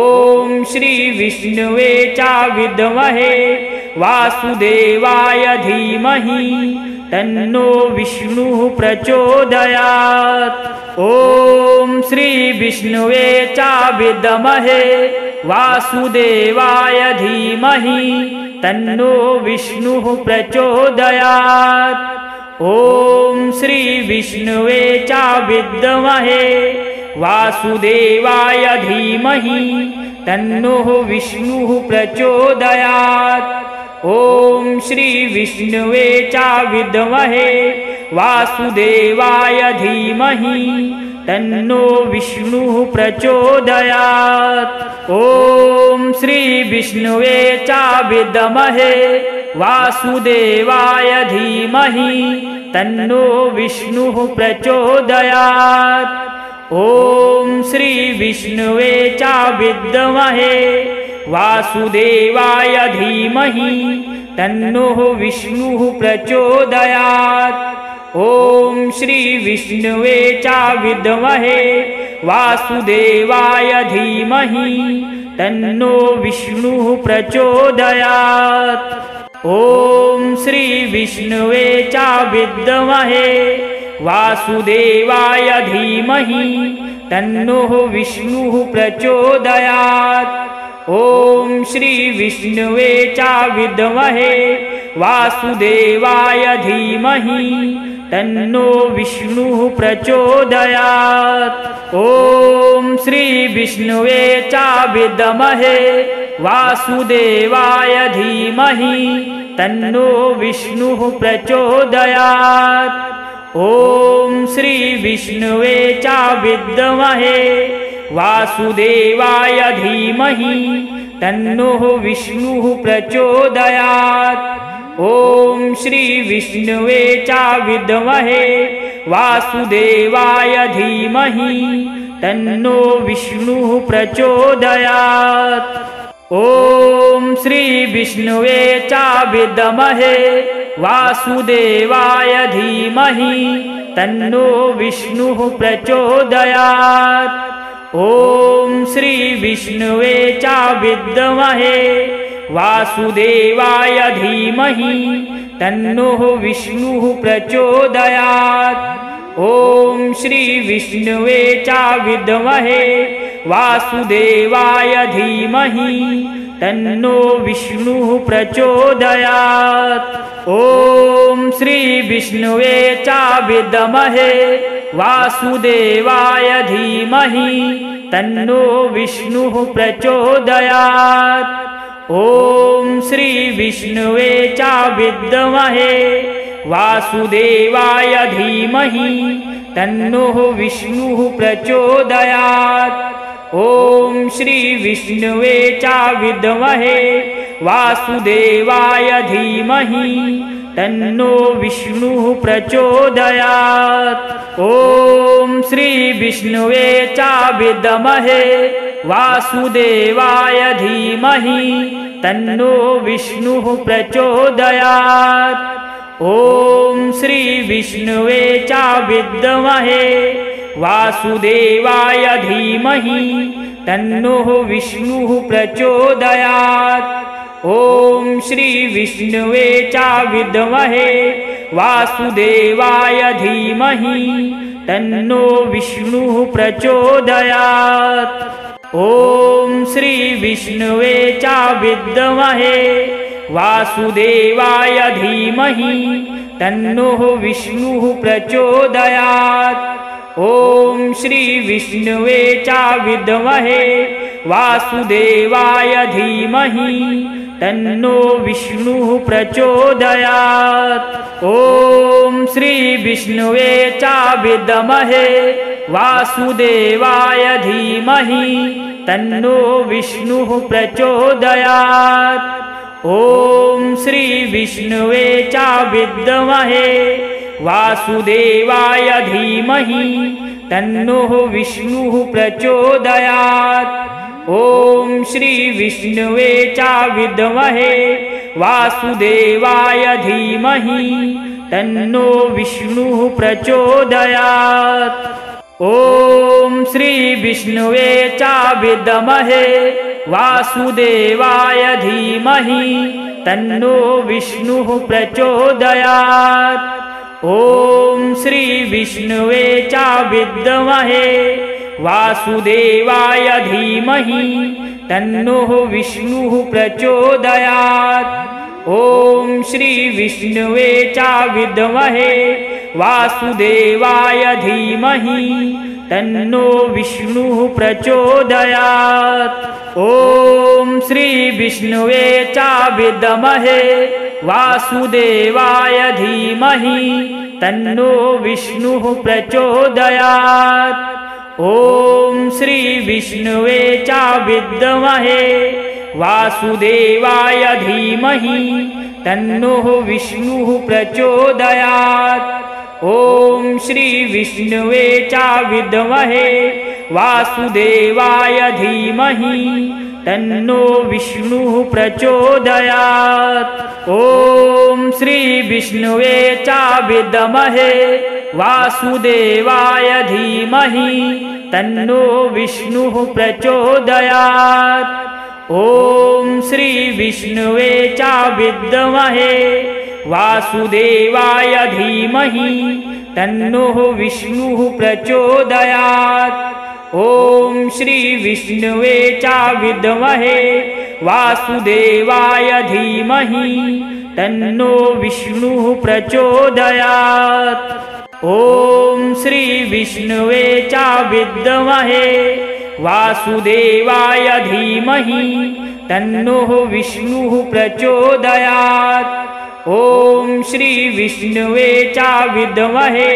श्री विष्णुवे च विद्महे वासुदेवाय धीमहि तन्नो विष्णुः प्रचोदयात्। ॐ श्री विष्णुवे च विद्महे वासुदेवाय धीमहि तन्नो विष्णुः प्रचोदयात्। ॐ श्री विष्णुवे च विद्महे वासुदेवाय धीमहि तन्नो विष्णुः प्रचोदयात्। ॐ श्री विष्णुवे च विद्महे वासुदेवाय धीमहि तन्नो विष्णुः प्रचोदयात्। ॐ श्री विष्णुवे च विद्महे वासुदेवाय धीमहि तन्नो विष्णुः प्रचोदयात्। ॐ श्री विष्णुवे च विद्महे वासुदेवाय धीमहि तन्नो विष्णुः प्रचोदयात्। ॐ श्री विष्णुवे च विद्महे वासुदेवाय धीमहि तन्नो विष्णुः प्रचोदयात्। ॐ श्री विष्णुवे च विद्महे वासुदेवाय धीमहि तन्नो विष्णुः प्रचोदयात्। ॐ श्री विष्णुवे च विद्महे वासुदेवाय धीमहि तन्नो विष्णुः प्रचोदयात्। ॐ श्री विष्णुवे च विद्महे वासुदेवाय धीमहि तन्नो विष्णुः प्रचोदयात्। ॐ श्री विष्णुवे च विद्महे वासुदेवाय धीमहि तन्नो विष्णुः प्रचोदयात्। ॐ श्री विष्णुवे च विद्महे वासुदेवाय धीमहि तन्नो विष्णुः प्रचोदयात्। ॐ श्री विष्णुवे च विद्महे वासुदेवाय धीमहि तन्नो विष्णुः प्रचोदयात्। ॐ श्री विष्णुवे च विद्महे वासुदेवाय धीमहि तन्नो विष्णुः प्रचोदयात्। ॐ श्री विष्णुवे च विद्महे वासुदेवाय धीमहि तन्नो विष्णुः प्रचोदयात्। ॐ श्री विष्णुवे च विद्महे वासुदेवाय धीमहि तन्नो विष्णुः प्रचोदयात्। ॐ श्री विष्णुवे च विद्महे वासुदेवाय धीमहि तन्नो विष्णुः प्रचोदयात्। ॐ श्री विष्णुवे च विद्महे वासुदेवाय धीमहि तन्नो विष्णुः प्रचोदयात्। ॐ श्री विष्णुवे च विद्महे वासुदेवाय धीमहि तन्नो विष्णुः प्रचोदयात्। ॐ श्री विष्णुवे च विद्महे वासुदेवाय धीमहि तन्नो विष्णुः प्रचोदयात्। ॐ श्री विष्णुवे च विद्महे वासुदेवाय धीमहि तन्नो विष्णुः प्रचोदयात्। ॐ श्री विष्णुवे च विद्महे वासुदेवाय धीमहि तन्नो विष्णुः प्रचोदयात्। ॐ श्री विष्णुवे च विद्महे वासुदेवाय धीमहि तन्नो विष्णुः प्रचोदयात्। ॐ श्री विष्णुवे च विद्महे वासुदेवाय धीमहि तन्नो विष्णुः प्रचोदयात्। ॐ श्री विष्णुवे च विद्महे वासुदेवाय धीमहि तन्नो विष्णुः प्रचोदयात्। ॐ श्री विष्णुवे च विद्महे वासुदेवाय धीमहि तन्नो विष्णुः प्रचोदयात्। ॐ श्री विष्णुवे च विद्महे वासुदेवाय धीमहि तन्नो विष्णुः प्रचोदयात्। ॐ श्री विष्णुवे च विद्महे वासुदेवाय धीमहि तन्नो विष्णुः प्रचोदयात्। ॐ श्री विष्णुवे च विद्महे वासुदेवाय धीमहि तन्नो विष्णुः प्रचोदयात्। ॐ श्री विष्णुवे च विद्महे वासुदेवाय धीमहि तन्नो विष्णुः प्रचोदयात्। ॐ श्री विष्णुवे च विद्महे वासुदेवाय धीमहि तन्नो विष्णुः प्रचोदयात्। ॐ श्री विष्णुवे च विद्महे वासुदेवाय धीमहि तन्नो विष्णुः प्रचोदयात्। ॐ श्री विष्णुवे च विद्महे वासुदेवाय धीमहि तन्नो विष्णुः प्रचोदयात्। ॐ श्री विष्णुवे च विद्महे वासुदेवाय धीमहि तन्नो विष्णुः प्रचोदयात्। ॐ श्री विष्णुवे च विद्महे वासुदेवाय धीमहि तन्नो विष्णुः प्रचोदयात्। ॐ श्री विष्णुवे च विद्महे वासुदेवाय धीमहि तन्नो विष्णुः प्रचोदयात्। ॐ श्री विष्णुवे च विद्महे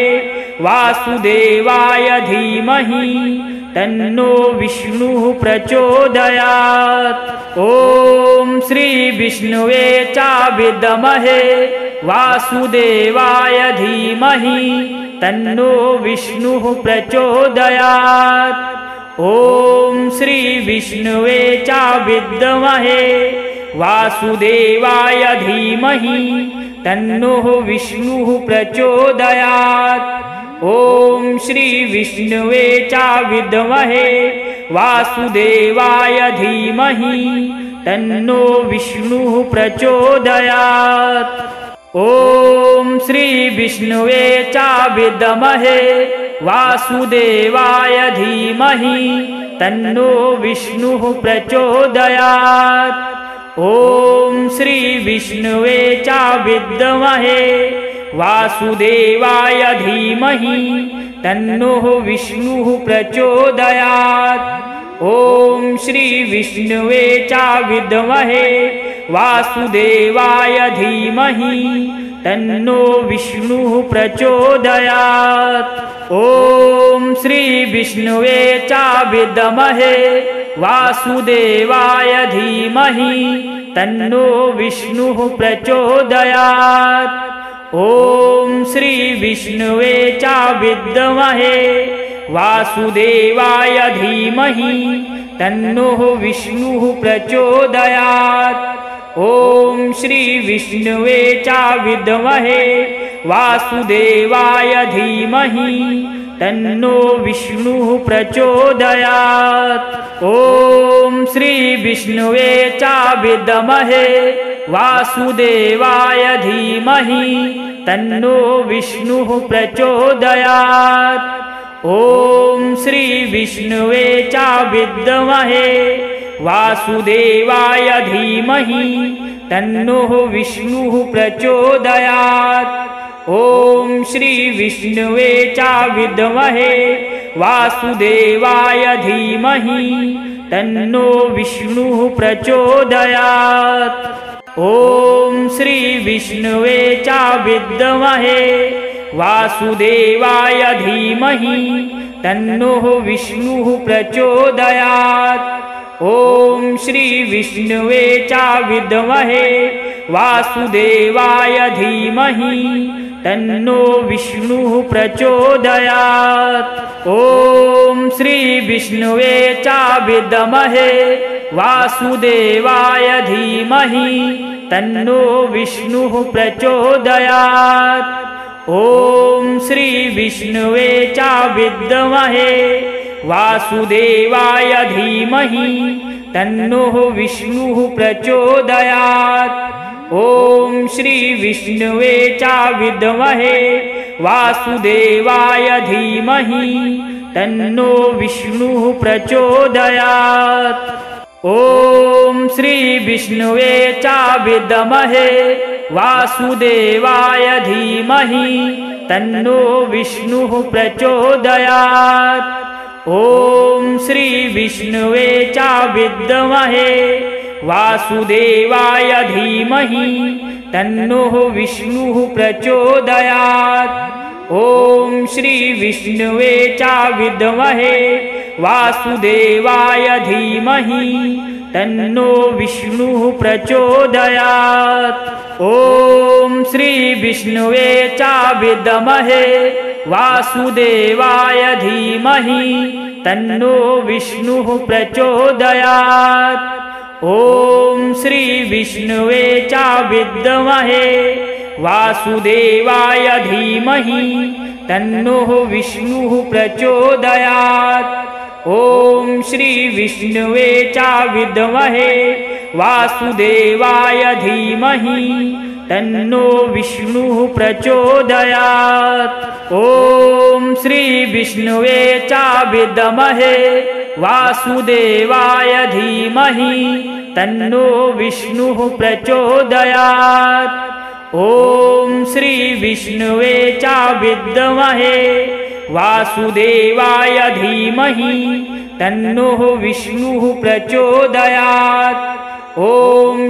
वासुदेवाय धीमहि तन्नो विष्णुः प्रचोदयात्। ॐ श्री विष्णुवे च विद्महे वासुदेवाय धीमहि तन्नो विष्णुः प्रचोदयात्। ॐ श्री विष्णुवे च विद्महे वासुदेवाय धीमहि तन्नो विष्णुः प्रचोदयात्। ॐ श्री विष्णुवे च विद्महे वासुदेवाय धीमहि तन्नो विष्णुः प्रचोदयात्। ॐ श्री विष्णुवे च विद्महे वासुदेवाय धीमहि तन्नो विष्णुः प्रचोदयात्। ॐ श्री विष्णुवे च विद्महे वासुदेवाय धीमहि तन्नो विष्णुः प्रचोदयात्। ॐ श्री विष्णुवे च विद्महे वासुदेवाय धीमहि तन्नो विष्णुः प्रचोदयात्। ॐ श्री विष्णुवे च विद्महे वासुदेवाय धीमहि तन्नो विष्णुः प्रचोदयात्। ॐ श्री विष्णुवे च विद्महे वासुदेवाय धीमहि तन्नो विष्णुः प्रचोदयात्। ॐ श्री विष्णुवे च विद्महे वासुदेवाय धीमहि तन्नो विष्णुः प्रचोदयात्। ॐ श्री विष्णुवे च विद्महे वासुदेवाय धीमहि तन्नो विष्णुः प्रचोदयात्। ॐ श्री विष्णुवे च विद्महे वासुदेवाय धीमहि तन्नो विष्णुः प्रचोदयात्। ॐ श्री विष्णुवे च विद्महे वासुदेवाय धीमहि तन्नो विष्णुः प्रचोदयात्। ॐ श्री विष्णुवे च विद्महे वासुदेवाय धीमहि तन्नो विष्णुः प्रचोदयात्। ॐ श्री विष्णुवे च विद्महे वासुदेवाय धीमहि तन्नो विष्णुः प्रचोदयात्। ॐ श्री विष्णुवे च विद्महे वासुदेवाय धीमहि तन्नो विष्णुः प्रचोदयात्। ॐ श्री विष्णुवे च विद्महे वासुदेवाय धीमहि तन्नो विष्णुः प्रचोदयात्। ॐ श्री विष्णुवे च विद्महे वासुदेवाय धीमहि तन्नो विष्णुः प्रचोदयात्। ॐ श्री विष्णुवे च विद्महे वासुदेवाय धीमहि तन्नो विष्णुः प्रचोदयात्। ॐ श्री विष्णुवे च विद्महे वासुदेवाय धीमहि तन्नो विष्णुः प्रचोदयात्। ॐ श्री विष्णुवे च विद्महे वासुदेवाय धीमहि तन्नो विष्णुः प्रचोदयात्। ॐ श्री विष्णुवे च विद्महे वासुदेवाय धीमहि तन्नो विष्णुः प्रचोदयात्। ॐ श्री विष्णुवे च विद्महे वासुदेवाय धीमहि तन्नो विष्णुः प्रचोदयात्। ॐ श्री विष्णुवे च विद्महे वासुदेवाय धीमहि तन्नो विष्णुः प्रचोदयात्। ॐ श्री विष्णुवे च विद्महे वासुदेवाय धीमहि तन्नो विष्णुः प्रचोदयात्। ॐ श्री विष्णुवे च विद्महे वासुदेवाय धीमहि तन्नो विष्णुः प्रचोदयात्। ॐ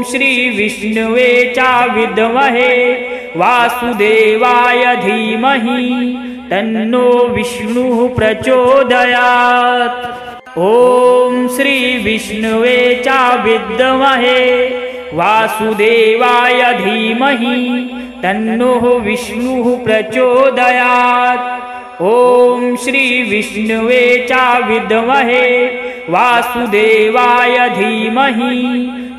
श्री विष्णुवे च विद्महे वासुदेवाय धीमहि तन्नो विष्णुः प्रचोदयात्। ॐ श्री विष्णुवे च विद्महे वासुदेवाय धीमहि तन्नो विष्णुः प्रचोदयात्। ॐ श्री विष्णुवे च विद्महे वासुदेवाय धीमहि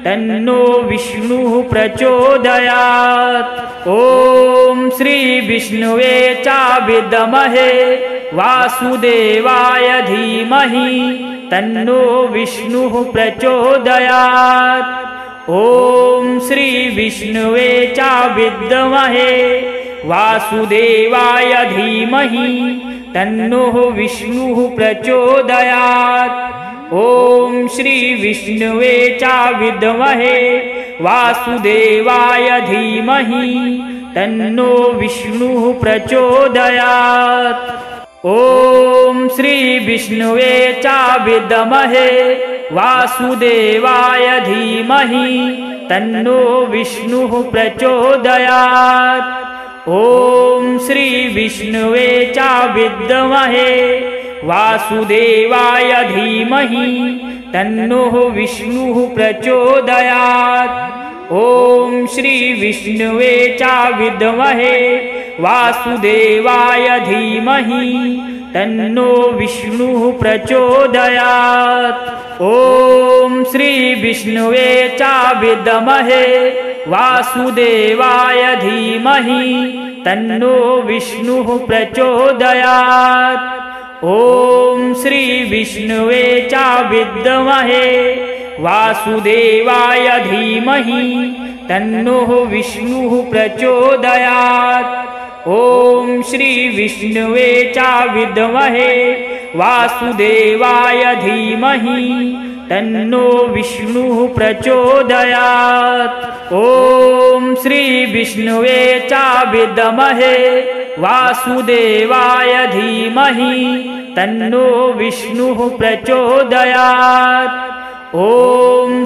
तन्नो विष्णुः प्रचोदयात्। ॐ श्री विष्णुवे च विद्महे वासुदेवाय धीमहि तन्नो विष्णुः प्रचोदयात्। ॐ श्री विष्णुवे च विद्महे वासुदेवाय धीमहि तन्नो विष्णुः प्रचोदयात्। ॐ श्री विष्णुवे च विद्महे वासुदेवाय धीमहि तन्नो विष्णुः प्रचोदयात्। ॐ श्री विष्णुवे च विद्महे वासुदेवाय धीमहि तन्नो विष्णुः प्रचोदयात्। ॐ श्री विष्णुवे च विद्महे वासुदेवाय धीमहि तन्नो विष्णुः प्रचोदयात्। ॐ श्री विष्णुवे च विद्महे वासुदेवाय धीमहि तन्नो विष्णुः प्रचोदयात्। ॐ श्री विष्णुवे च विद्महे वासुदेवाय धीमहि तन्नो विष्णुः प्रचोदयात्। ॐ श्री विष्णुवे च विद्महे वासुदेवाय धीमहि तन्नो विष्णुः प्रचोदयात्। ॐ श्री विष्णुवे च विद्महे वासुदेवाय धीमहि तन्नो विष्णुः प्रचोदयात्। ॐ श्री विष्णुवे च विद्महे वासुदेवाय धीमहि तन्नो विष्णुः प्रचोदयात्। ॐ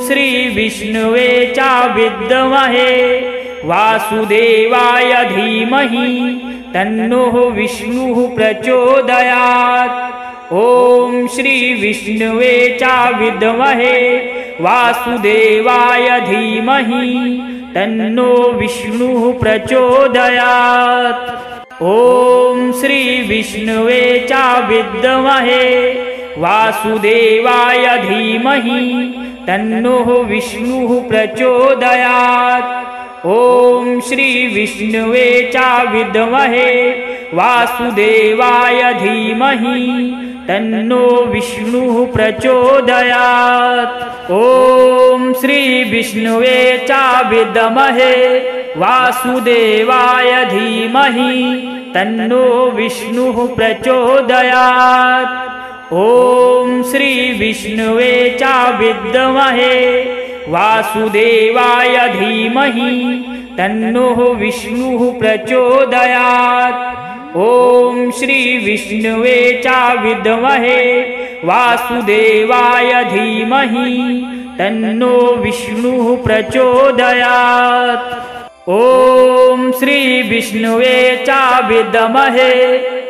श्री विष्णुवे च विद्महे वासुदेवाय धीमहि तन्नो विष्णुः प्रचोदयात्। ॐ श्री विष्णुवे च विद्महे वासुदेवाय धीमहि तन्नो विष्णुः प्रचोदयात्। ॐ श्री विष्णुवे च विद्महे वासुदेवाय धीमहि तन्नो विष्णुः प्रचोदयात्। ॐ श्री विष्णुवे च विद्महे वासुदेवाय धीमहि तन्नो विष्णुः प्रचोदयात्। ॐ श्री विष्णुवे च विद्महे वासुदेवाय धीमहि तन्नो विष्णुः प्रचोदयात्। ॐ श्री विष्णुवे च विद्महे वासुदेवाय धीमहि तन्नो विष्णुः प्रचोदयात्। ॐ श्री विष्णुवे च विद्महे वासुदेवाय धीमहि तन्नो विष्णुः प्रचोदयात्। ॐ श्री विष्णुवे च विद्महे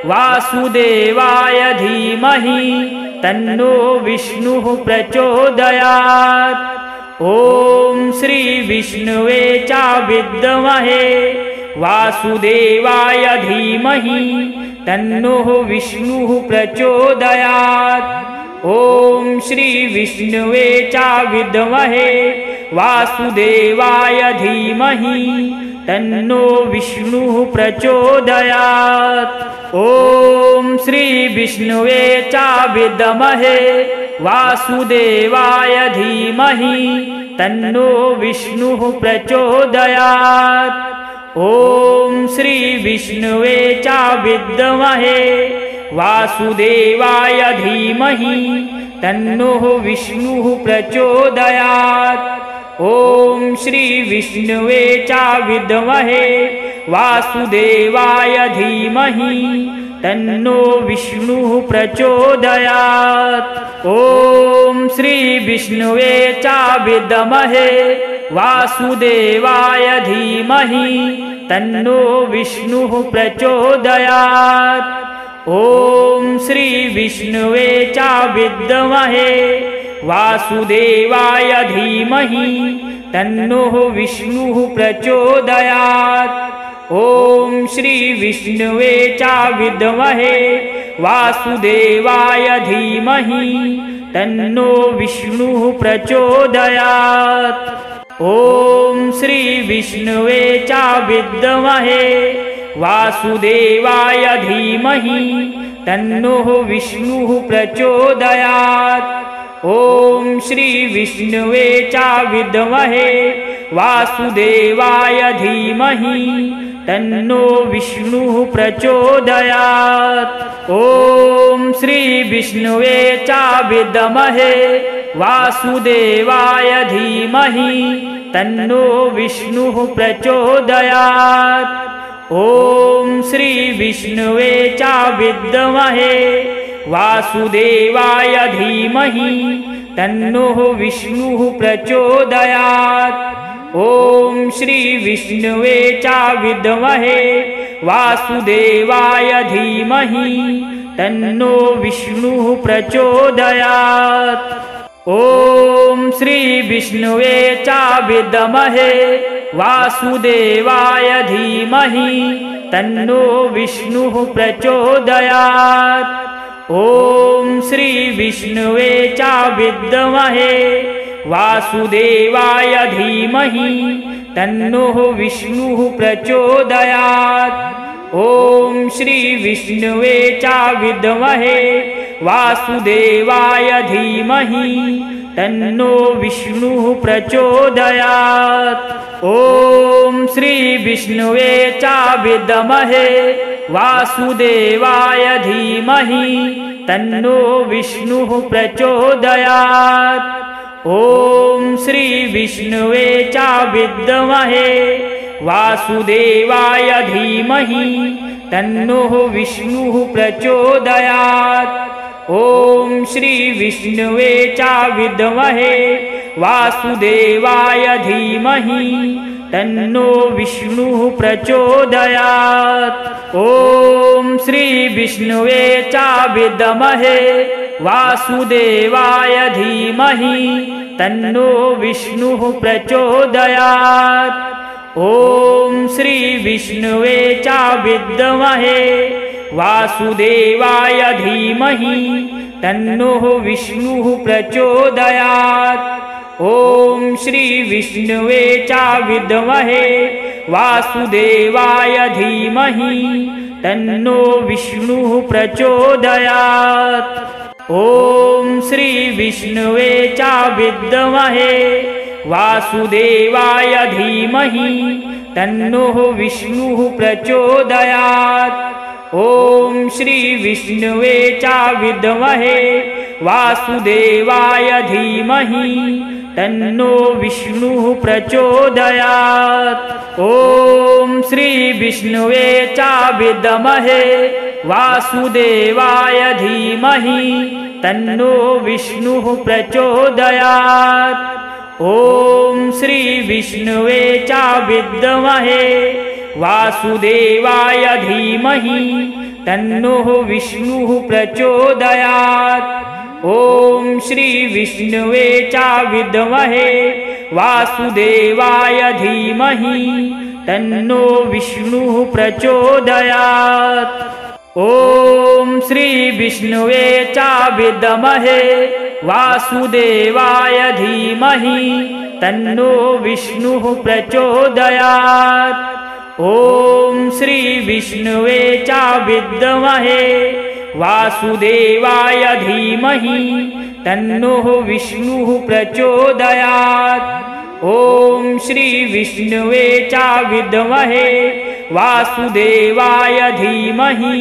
वासुदेवाय धीमहि तन्नो विष्णुः प्रचोदयात्। ॐ श्री विष्णुवे च विद्महे वासुदेवाय धीमहि तन्नो विष्णुः प्रचोदयात्। ॐ श्री विष्णुवे च विद्महे वासुदेवाय धीमहि तन्नो विष्णुः प्रचोदयात्। ॐ श्री विष्णुवे च विद्महे वासुदेवाय धीमहि तन्नो विष्णुः प्रचोदयात्। ॐ श्री विष्णुवे च विद्महे वासुदेवाय धीमहि तन्नो विष्णुः प्रचोदयात्। ॐ श्री विष्णुवे च विद्महे वासुदेवाय धीमहि तन्नो विष्णुः प्रचोदयात्। ॐ श्री विष्णुवे च विद्महे वासुदेवाय धीमहि तन्नो विष्णुः प्रचोदयात्। ॐ श्री विष्णुवे च विद्महे वासुदेवाय धीमहि तन्नो विष्णुः प्रचोदयात्। ॐ श्री विष्णुवे च विद्महे वासुदेवाय धीमहि तन्नो विष्णुः प्रचोदयात्। ॐ श्री विष्णुवे च विद्महे वासुदेवाय धीमहि तन्नो विष्णुः प्रचोदयात्। ॐ श्री विष्णुवे च विद्महे वासुदेवाय धीमहि तन्नो विष्णुः प्रचोदयात्। ॐ श्री विष्णुवे च विद्महे वासुदेवाय धीमहि तन्नो विष्णुः प्रचोदयात्। ॐ श्री विष्णुवे च विद्महे वासुदेवाय धीमहि तन्नो विष्णुः प्रचोदयात्। ॐ श्री विष्णुवे च विद्महे वासुदेवाय धीमहि तन्नो विष्णुः प्रचोदयात्। ॐ श्री विष्णुवे च विद्महे वासुदेवाय धीमहि तन्नो विष्णुः प्रचोदयात्। ॐ श्री विष्णुवे च विद्महे वासुदेवाय धीमहि तन्नो विष्णुः प्रचोदयात्। ॐ श्री विष्णुवे च विद्महे वासुदेवाय धीमहि तन्नो विष्णुः प्रचोदयात्। ॐ श्री विष्णुवे च विद्महे वासुदेवाय धीमहि तन्नो विष्णुः प्रचोदयात्। ॐ श्री विष्णुवे च विद्महे वासुदेवाय धीमहि तन्नो विष्णुः प्रचोदयात्। ॐ श्री विष्णुवे च विद्महे वासुदेवाय धीमहि तन्नो विष्णुः प्रचोदयात्। ॐ श्री विष्णुवे च विद्महे वासुदेवाय धीमहि तन्नो विष्णुः प्रचोदयात्। ॐ श्री विष्णुवे च विद्महे वासुदेवाय धीमहि तन्नो विष्णुः प्रचोदयात्। ॐ श्री विष्णुवे च विद्महे वासुदेवाय धीमहि तन्नो विष्णुः प्रचोदयात्। ॐ श्री विष्णुवे च विद्महे वासुदेवाय धीमहि तन्नो विष्णुः प्रचोदयात्। ॐ श्री विष्णुवे च विद्महे वासुदेवाय धीमहि तन्नो विष्णुः प्रचोदयात्। ॐ श्री विष्णुवे च विद्महे वासुदेवाय धीमहि तन्नो विष्णुः प्रचोदयात्। ॐ श्री विष्णुवे च विद्महे वासुदेवाय धीमहि तन्नो विष्णुः प्रचोदयात्। ॐ श्री विष्णुवे च विद्महे वासुदेवाय धीमहि तन्नो विष्णुः प्रचोदयात्। ॐ श्री विष्णुवे च विद्महे वासुदेवाय धीमहि तन्नो विष्णुः प्रचोदयात्। ॐ श्री विष्णुवे च विद्महे वासुदेवाय धीमहि तन्नो विष्णुः प्रचोदयात्। ॐ श्री विष्णुवे च विद्महे वासुदेवाय धीमहि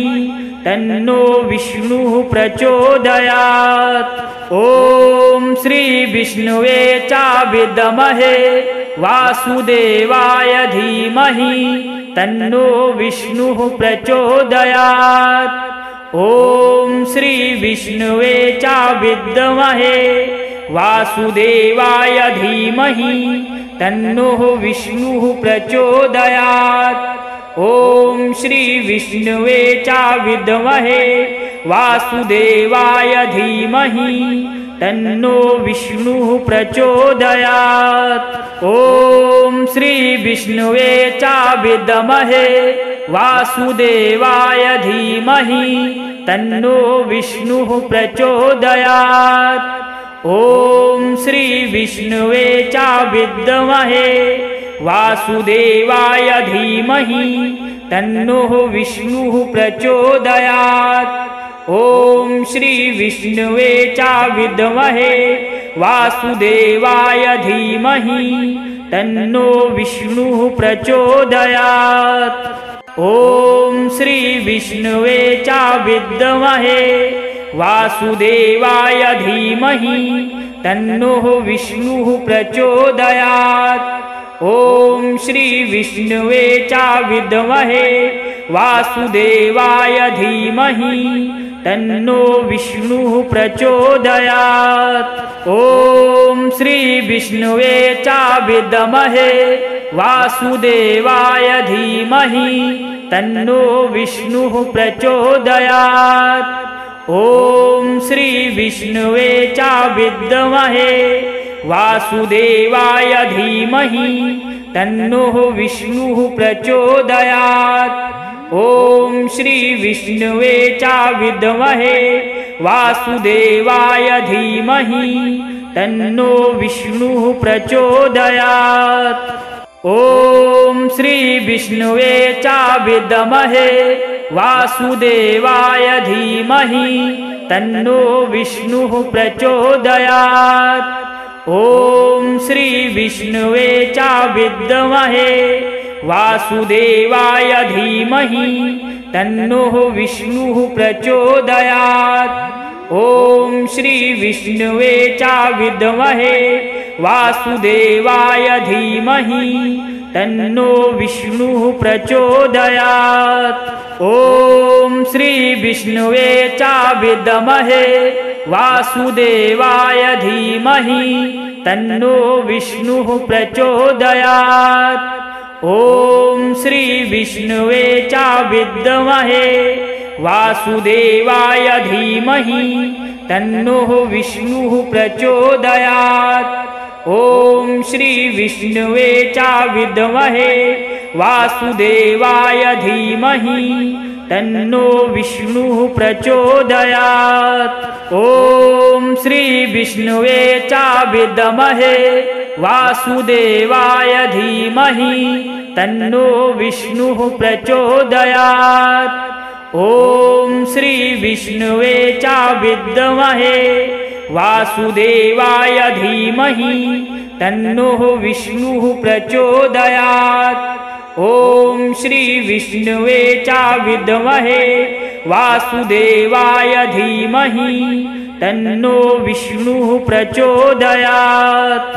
तन्नो विष्णुः प्रचोदयात्। ॐ श्री विष्णुवे च विद्महे वासुदेवाय धीमहि तन्नो विष्णुः प्रचोदयात्। ॐ श्री विष्णुवे च विद्महे वासुदेवाय धीमहि तन्नो विष्णुः प्रचोदयात्। ॐ श्री विष्णुवे च विद्महे वासुदेवाय धीमहि तन्नो विष्णुः प्रचोदयात्। ॐ श्री विष्णुवे च विद्महे वासुदेवाय धीमहि तन्नो विष्णुः प्रचोदयात्। ॐ श्री विष्णुवे च विद्महे वासुदेवाय धीमहि तन्नो विष्णुः प्रचोदयात्। ॐ श्री विष्णुवे च विद्महे वासुदेवाय धीमहि तन्नो विष्णुः प्रचोदयात्। ॐ श्री विष्णुवे च विद्महे वासुदेवाय धीमहि तन्नो विष्णुः प्रचोदयात्। ॐ श्री विष्णुवे च विद्महे वासुदेवाय धीमहि तन्नो विष्णुः प्रचोदयात्। ॐ श्री विष्णुवे च विद्महे वासुदेवाय धीमहि तन्नो विष्णुः प्रचोदयात्। ॐ श्री विष्णुवे च विद्महे वासुदेवाय धीमहि तन्नो विष्णुः प्रचोदयात्। ॐ श्री विष्णुवे च विद्महे वासुदेवाय धीमहि तन्नो विष्णुः प्रचोदयात्। ॐ श्री विष्णुवे च विद्महे वासुदेवाय धीमहि तन्नो विष्णुः प्रचोदयात्। ॐ श्री विष्णुवे च विद्महे वासुदेवाय धीमहि तन्नो विष्णुः प्रचोदयात्। ॐ श्री विष्णुवे च विद्महे वासुदेवाय धीमहि तन्नो विष्णुः प्रचोदयात्। ॐ श्री विष्णुवे च विद्महे वासुदेवाय धीमहि तन्नो विष्णुः प्रचोदयात्। ॐ श्री विष्णुवे च विद्महे वासुदेवाय धीमहि तन्नो विष्णुः प्रचोदयात्। ॐ श्री विष्णुवे च विद्महे वासुदेवाय धीमहि तन्नो विष्णुः प्रचोदयात्। ॐ श्री विष्णुवे च विद्महे वासुदेवाय धीमहि तन्नो विष्णुः प्रचोदयात्। ॐ श्री विष्णुवे च विद्महे वासुदेवाय धीमहि तन्नो विष्णुः प्रचोदयात्। ॐ श्री विष्णुवे च विद्महे वासुदेवाय धीमहि तन्नो विष्णुः प्रचोदयात्।